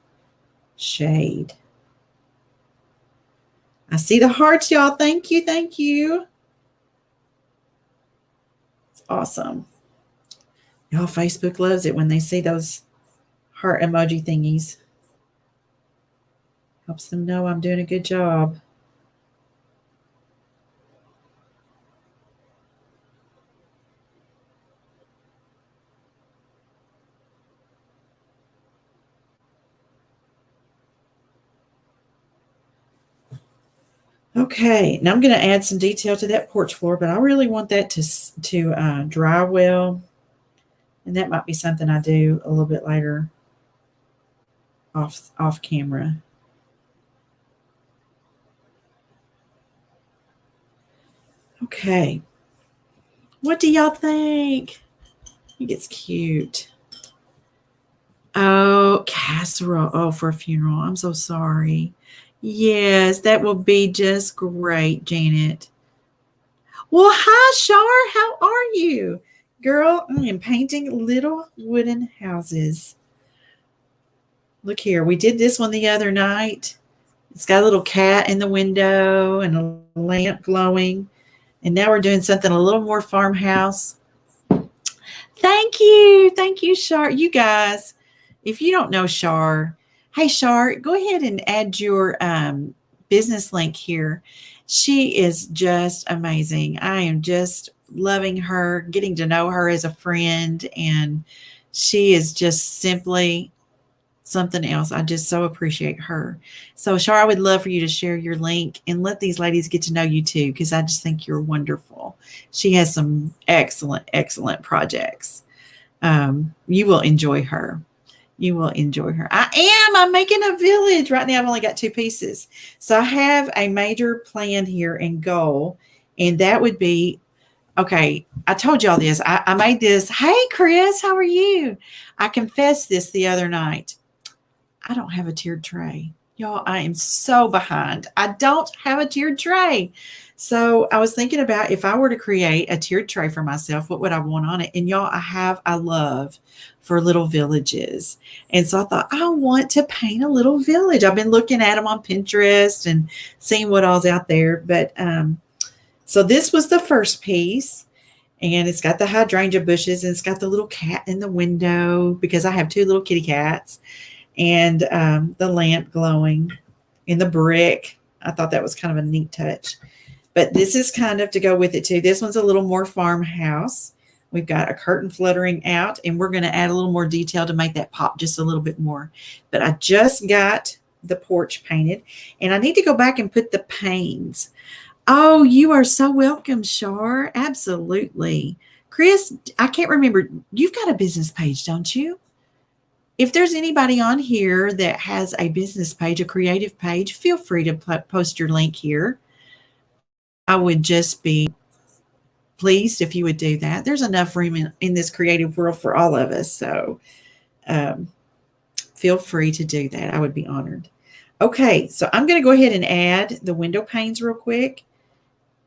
shade. I see the hearts, y'all. Thank you. Thank you. It's awesome. Y'all, Facebook loves it when they see those heart emoji thingies. Helps them know I'm doing a good job. Okay, now I'm going to add some detail to that porch floor, but I really want that to dry well, and that might be something I do a little bit later. off camera. Okay. What do y'all think? I think it's cute. Oh, casserole. Oh, for a funeral. I'm so sorry. Yes, that will be just great, Janet. Well, hi, Shar. How are you? Girl, I am painting little wooden houses. Look here. We did this one the other night. It's got a little cat in the window and a lamp glowing. And now we're doing something a little more farmhouse. Thank you. Thank you, Shar. You guys, if you don't know Shar, hey, Shar, go ahead and add your business link here. She is just amazing. I am just loving her, getting to know her as a friend, and she is just simply something else. I just so appreciate her. So, Shar, I would love for you to share your link and let these ladies get to know you too, because I just think you're wonderful. She has some excellent, excellent projects. You will enjoy her. You will enjoy her. I'm making a village right now. I've only got 2 pieces. So I have a major plan here and goal, and that would be okay. I told y'all this. I made this. Hey, Chris, how are you? I confessed this the other night. I don't have a tiered tray. Y'all, I am so behind. I don't have a tiered tray. So I was thinking about if I were to create a tiered tray for myself, what would I want on it? And y'all, I love for little villages. And so I thought, I want to paint a little village. I've been looking at them on Pinterest and seeing what all's out there. But so this was the first piece. And it's got the hydrangea bushes and it's got the little cat in the window because I have 2 little kitty cats and the lamp glowing in the brick. I thought that was kind of a neat touch. But this is kind of to go with it too. This one's a little more farmhouse. We've got a curtain fluttering out, and we're going to add a little more detail to make that pop just a little bit more. But I just got the porch painted, and I need to go back and put the panes. Oh, you are so welcome, Shar. Absolutely. Chris, I can't remember. You've got a business page, don't you? If there's anybody on here that has a business page, a creative page, feel free to post your link here. I would just be pleased if you would do that. There's enough room in this creative world for all of us. So feel free to do that. I would be honored. Okay, so I'm going to go ahead and add the window panes real quick.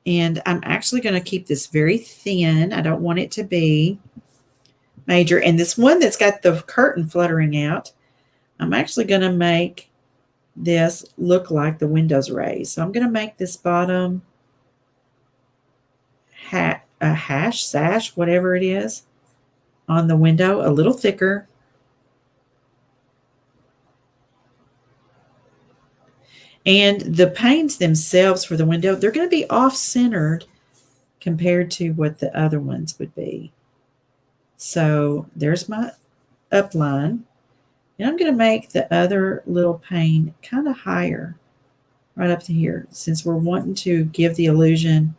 And I'm actually going to keep this very thin. I don't want it to be major. And this one that's got the curtain fluttering out, I'm actually going to make this look like the window's raised. So I'm going to make this bottom sash, whatever it is, on the window a little thicker. And the panes themselves for the window, they're going to be off-centered compared to what the other ones would be. So there's my upline. And I'm going to make the other little pane kind of higher right up to here since we're wanting to give the illusion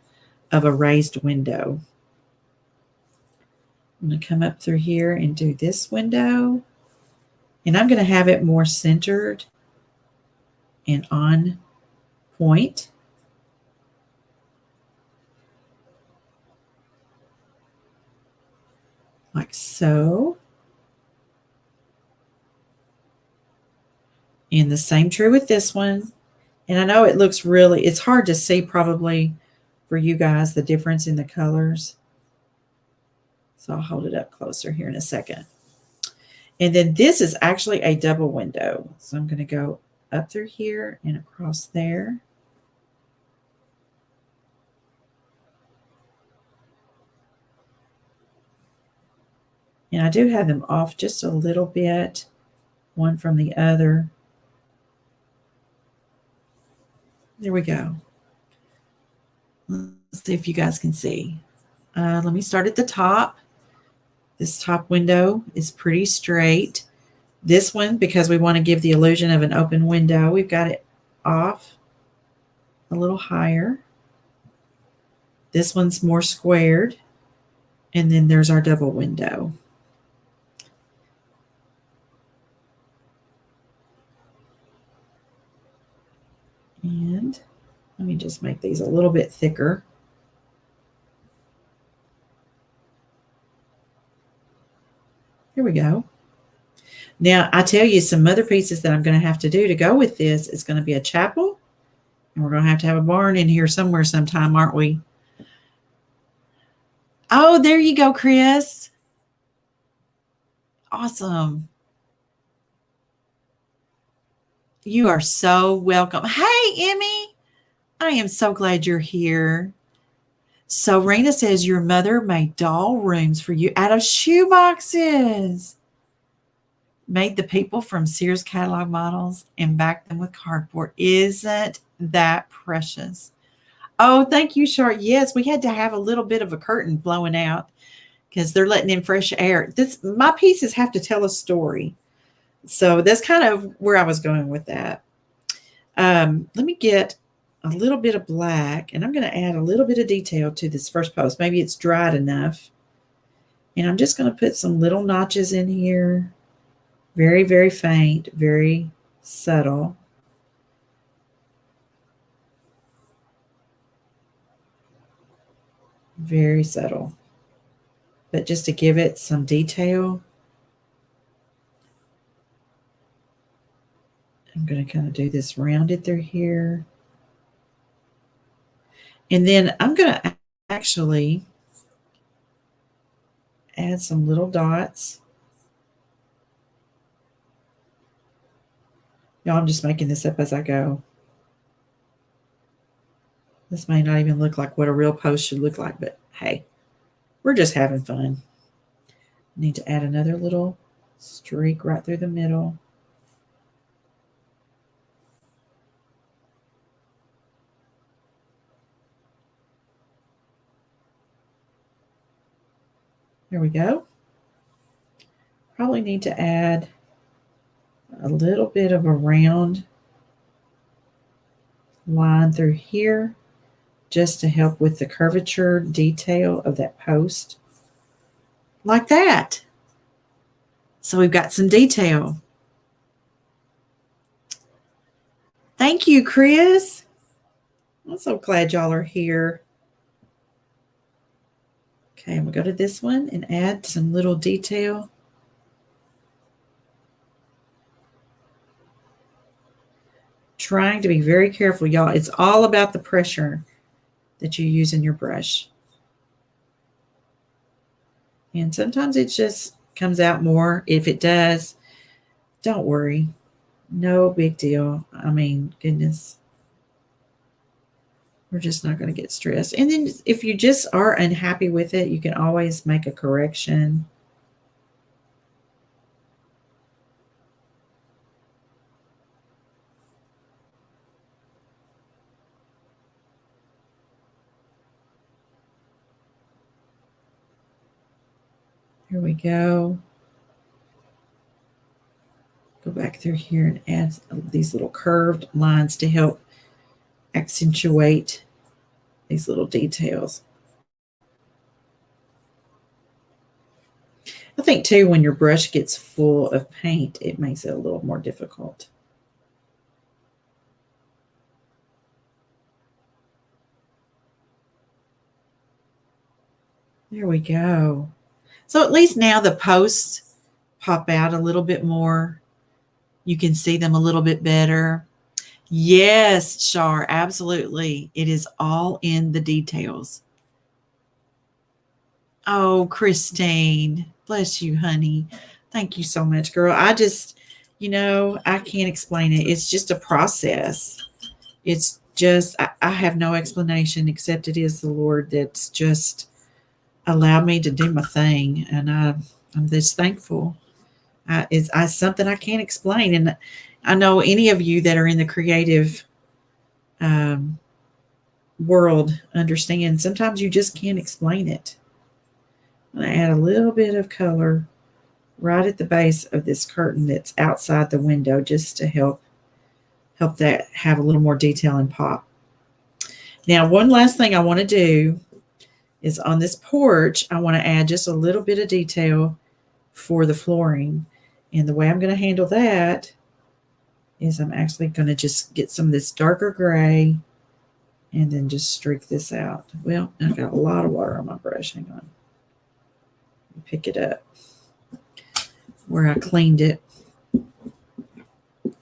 of a raised window. I'm going to come up through here and do this window. And I'm going to have it more centered and on point. Like so. And the same true with this one. And I know it looks really, it's hard to see probably for you guys the difference in the colors. So I'll hold it up closer here in a second. And then this is actually a double window. So I'm going to go up through here and across there. And I do have them off just a little bit, one from the other. There we go. Let's see if you guys can see. Let me start at the top. This top window is pretty straight. This one, because we want to give the illusion of an open window, we've got it off a little higher. This one's more squared. And then there's our double window. And let me just make these a little bit thicker. Here we go. Now, I tell you some other pieces that I'm going to have to do to go with this. It's going to be a chapel, and we're going to have a barn in here somewhere sometime, aren't we? Oh, there you go, Chris. Awesome. You are so welcome. Hey, Emmy. I am so glad you're here. So Raina says your mother made doll rooms for you out of shoe boxes. Made the people from Sears catalog models and backed them with cardboard. Isn't that precious? Oh, thank you, Short. Yes, we had to have a little bit of a curtain blowing out because they're letting in fresh air. My pieces have to tell a story. So that's kind of where I was going with that. Let me get a little bit of black, and I'm going to add a little bit of detail to this first post. Maybe it's dried enough. And I'm just going to put some little notches in here. Very, very faint, very subtle. Very subtle. But just to give it some detail, I'm going to kind of do this rounded through here. And then I'm going to actually add some little dots. Y'all, I'm just making this up as I go. This may not even look like what a real post should look like, but hey, we're just having fun. Need to add another little streak right through the middle. There we go. Probably need to add a little bit of a round line through here just to help with the curvature detail of that post. Like that. So we've got some detail. Thank you, Chris. I'm so glad y'all are here. Okay, I'm going to go to this one and add some little detail. Trying to be very careful, y'all. It's all about the pressure that you use in your brush. And sometimes it just comes out more. If it does, don't worry. No big deal. I mean, goodness. We're just not going to get stressed. And then if you just are unhappy with it, you can always make a correction. Here we go. Go back through here and add these little curved lines to help accentuate these little details. I think too, when your brush gets full of paint, it makes it a little more difficult. There we go. So at least now the posts pop out a little bit more. You can see them a little bit better. Yes, Shar, absolutely. It is all in the details. Oh, Christine, bless you, honey. Thank you so much, girl. I just, I can't explain it. It's just a process. It's just, I have no explanation except it is the Lord that's just allowed me to do my thing. And I'm just thankful. It's something I can't explain. And I know any of you that are in the creative world understand sometimes you just can't explain it. I'm going to add a little bit of color right at the base of this curtain that's outside the window just to help that have a little more detail and pop. Now, one last thing I want to do is on this porch, I want to add just a little bit of detail for the flooring. And the way I'm going to handle that is I'm actually going to just get some of this darker gray and then just streak this out. Well, I've got a lot of water on my brush. Hang on. Pick it up where I cleaned it.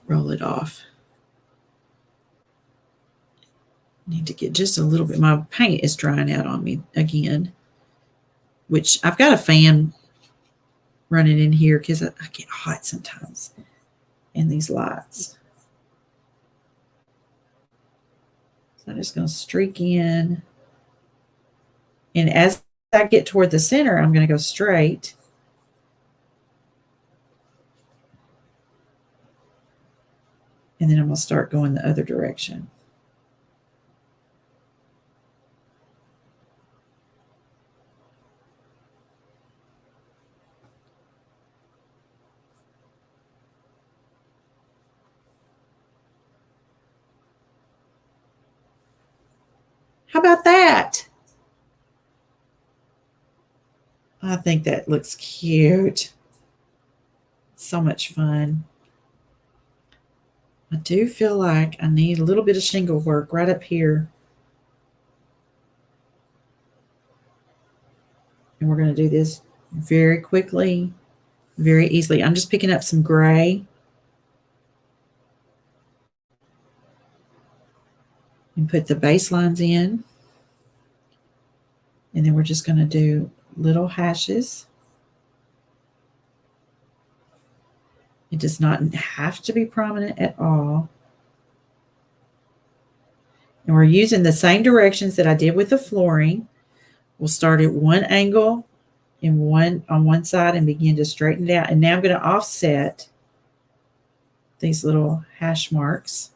Roll it off. Need to get just a little bit. My paint is drying out on me again, which I've got a fan running in here because I get hot sometimes in these lights. So I'm just going to streak in. And as I get toward the center, I'm going to go straight. And then I'm going to start going the other direction. How about that? I think that looks cute. So much fun. I do feel like I need a little bit of shingle work right up here. And we're going to do this very quickly, very easily. I'm just picking up some gray. And put the base lines in. And then we're just going to do little hashes. It does not have to be prominent at all. And we're using the same directions that I did with the flooring. We'll start at one angle and on one side and begin to straighten it out. And now I'm going to offset these little hash marks.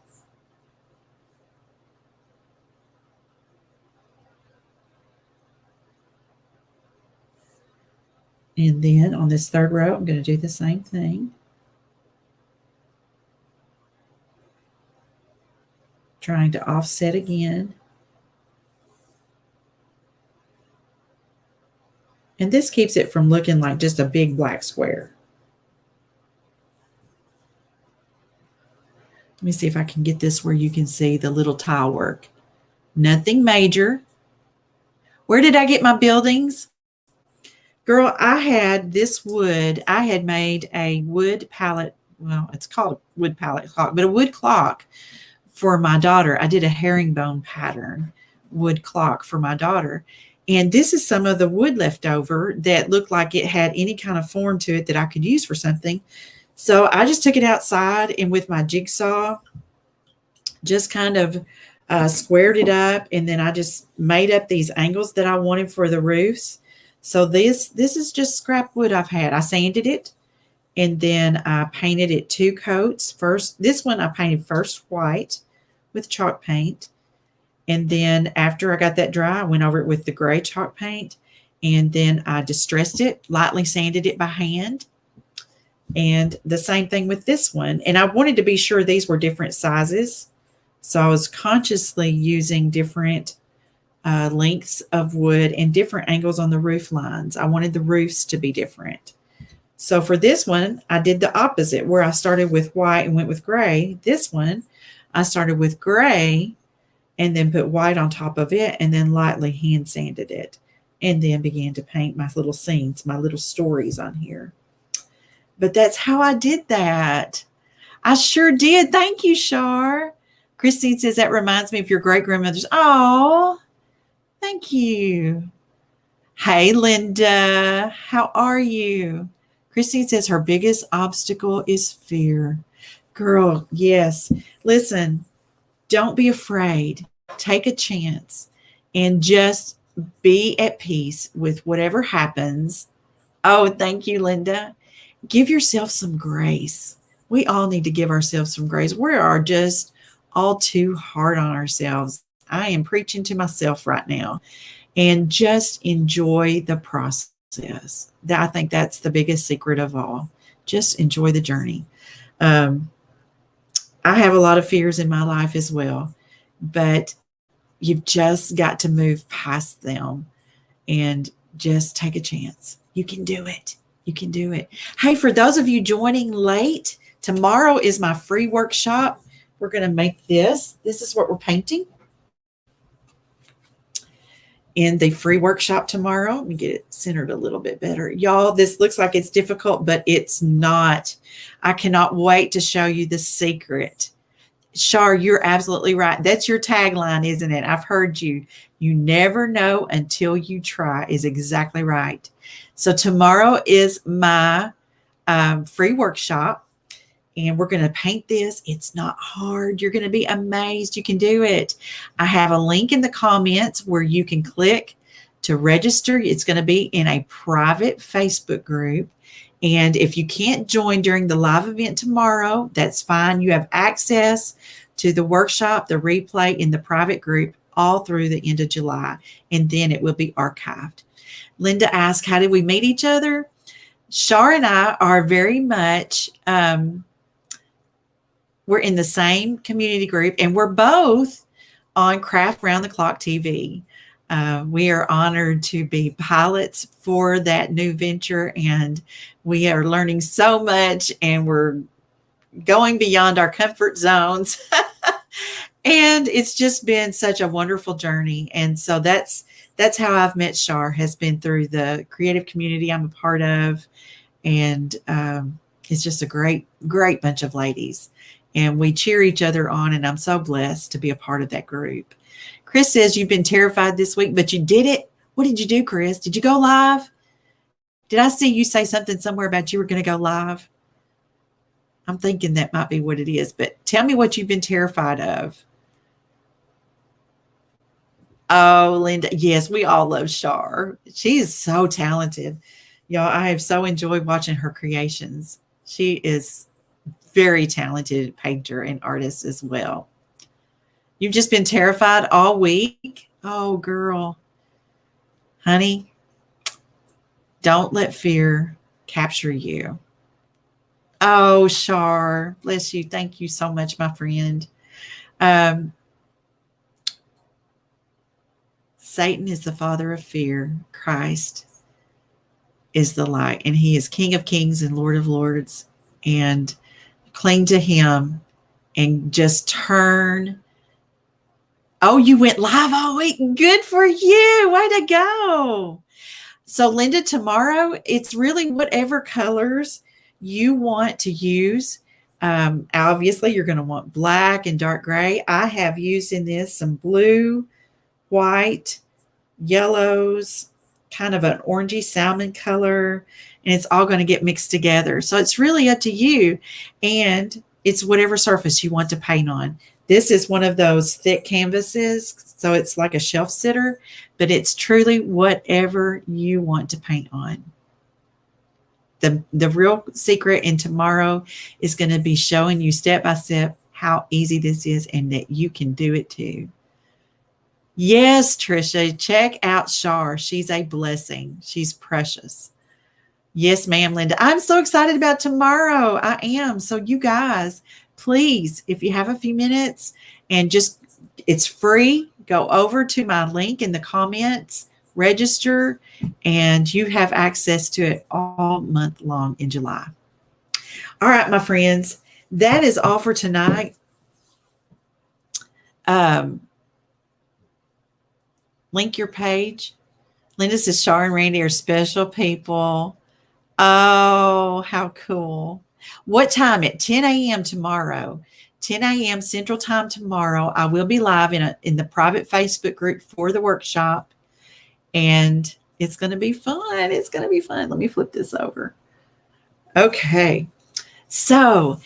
And then on this third row, I'm going to do the same thing. Trying to offset again. And this keeps it from looking like just a big black square. Let me see if I can get this where you can see the little tile work. Nothing major. Where did I get my buildings? Girl, I had this wood. I had made a wood pallet. Well, it's called a wood pallet clock, but a wood clock for my daughter. I did a herringbone pattern wood clock for my daughter. And this is some of the wood left over that looked like it had any kind of form to it that I could use for something. So I just took it outside and with my jigsaw, just kind of squared it up. And then I just made up these angles that I wanted for the roofs. So this is just scrap wood I've had. I sanded it and then I painted it 2 coats. First, this one I painted first white with chalk paint. And then after I got that dry, I went over it with the gray chalk paint. And then I distressed it, lightly sanded it by hand. And the same thing with this one. And I wanted to be sure these were different sizes. So I was consciously using different lengths of wood and different angles on the roof lines. I wanted the roofs to be different. So for this one, I did the opposite, where I started with white and went with gray. This one, I started with gray and then put white on top of it and then lightly hand sanded it and then began to paint my little scenes, my little stories on here. But that's how I did that. I sure did. Thank you, Shar. Christine says that reminds me of your great grandmother's. Oh, thank you. Hey, Linda. How are you? Christine says her biggest obstacle is fear. Girl, yes. Listen, don't be afraid. Take a chance and just be at peace with whatever happens. Oh, thank you, Linda. Give yourself some grace. We all need to give ourselves some grace. We are just all too hard on ourselves. I am preaching to myself right now. And just enjoy the process. I think that's the biggest secret of all. Just enjoy the journey. I have a lot of fears in my life as well, but you've just got to move past them and just take a chance. You can do it. You can do it. Hey, for those of you joining late, Tomorrow is my free workshop. We're going to make this. This is what we're painting in the free workshop tomorrow. Let me get it centered a little bit better. Y'all, this looks like it's difficult, but it's not. I cannot wait to show you the secret. Shar, you're absolutely right. That's your tagline, isn't it? I've heard you. You never know until you try is exactly right. So tomorrow is my free workshop, and we're going to paint this. It's not hard. You're going to be amazed. You can do it. I have a link in the comments where you can click to register. It's going to be in a private Facebook group. And if you can't join during the live event tomorrow, that's fine. You have access to the workshop, the replay in the private group all through the end of July. And then it will be archived. Linda asked, how did we meet each other? Shar and I are very much, we're in the same community group, and we're both on Craft Round the Clock TV. We are honored to be pilots for that new venture, and we are learning so much, and we're going beyond our comfort zones. And it's just been such a wonderful journey. And so that's how I've met Shar, has been through the creative community I'm a part of. And it's just a great, great bunch of ladies. And we cheer each other on, and I'm so blessed to be a part of that group. Chris says you've been terrified this week, but you did it. What did you do, Chris? Did you go live? Did I see you say something somewhere about you were going to go live? I'm thinking that might be what it is, but tell me what you've been terrified of. Oh, Linda. Yes, we all love Shar. She is so talented. Y'all, I have so enjoyed watching her creations. She is very talented painter and artist as well. You've just been terrified all week? Oh, girl. Honey, don't let fear capture you. Oh, Shar, bless you. Thank you so much, my friend. Satan is the father of fear. Christ is the light, and he is King of Kings and Lord of Lords. And cling to him and just turn. Oh, you went live all week. Good for you. Way to go. So, Linda, tomorrow, it's really whatever colors you want to use. Obviously, you're going to want black and dark gray. I have used in this some blue, white, yellows, kind of an orangey salmon color, and it's all going to get mixed together. So it's really up to you, and it's whatever surface you want to paint on. This is one of those thick canvases, so it's like a shelf sitter, but it's truly whatever you want to paint on. The real secret in tomorrow is going to be showing you step by step how easy this is and that you can do it too. Yes, Trisha, check out Shar. She's a blessing. She's precious. Yes, ma'am, Linda. I'm so excited about tomorrow. I am. So you guys, please, if you have a few minutes and it's free, go over to my link in the comments, register, and you have access to it all month long in July. All right, my friends, that is all for tonight. Link your page. Linda says Shar and Randy are special people. Oh, how cool. What time? At 10 a.m. tomorrow. 10 a.m. Central Time tomorrow. I will be live in the private Facebook group for the workshop. And it's going to be fun. It's going to be fun. Let me flip this over. Okay. So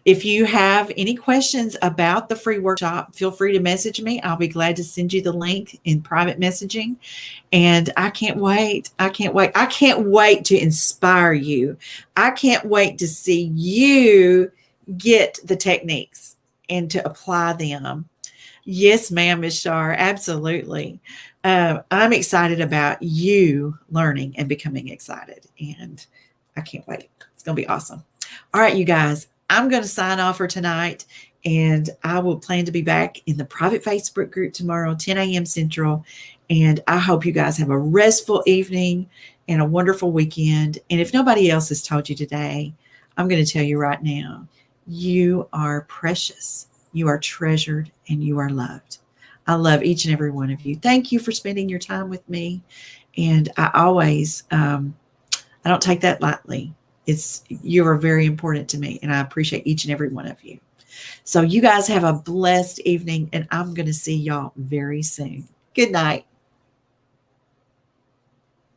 if you have any questions about the free workshop, feel free to message me. I'll be glad to send you the link in private messaging. And I can't wait. I can't wait. I can't wait to inspire you. I can't wait to see you get the techniques and to apply them. Yes, ma'am, Ms. Shar. Absolutely. I'm excited about you learning and becoming excited. And I can't wait. It's going to be awesome. All right, you guys. I'm going to sign off for tonight, and I will plan to be back in the private Facebook group tomorrow, 10 a.m. Central. And I hope you guys have a restful evening and a wonderful weekend. And if nobody else has told you today, I'm going to tell you right now, you are precious, you are treasured, and you are loved. I love each and every one of you. Thank you for spending your time with me. And I always, I don't take that lightly. You are very important to me, and I appreciate each and every one of you. So you guys have a blessed evening, and I'm going to see y'all very soon. Good night.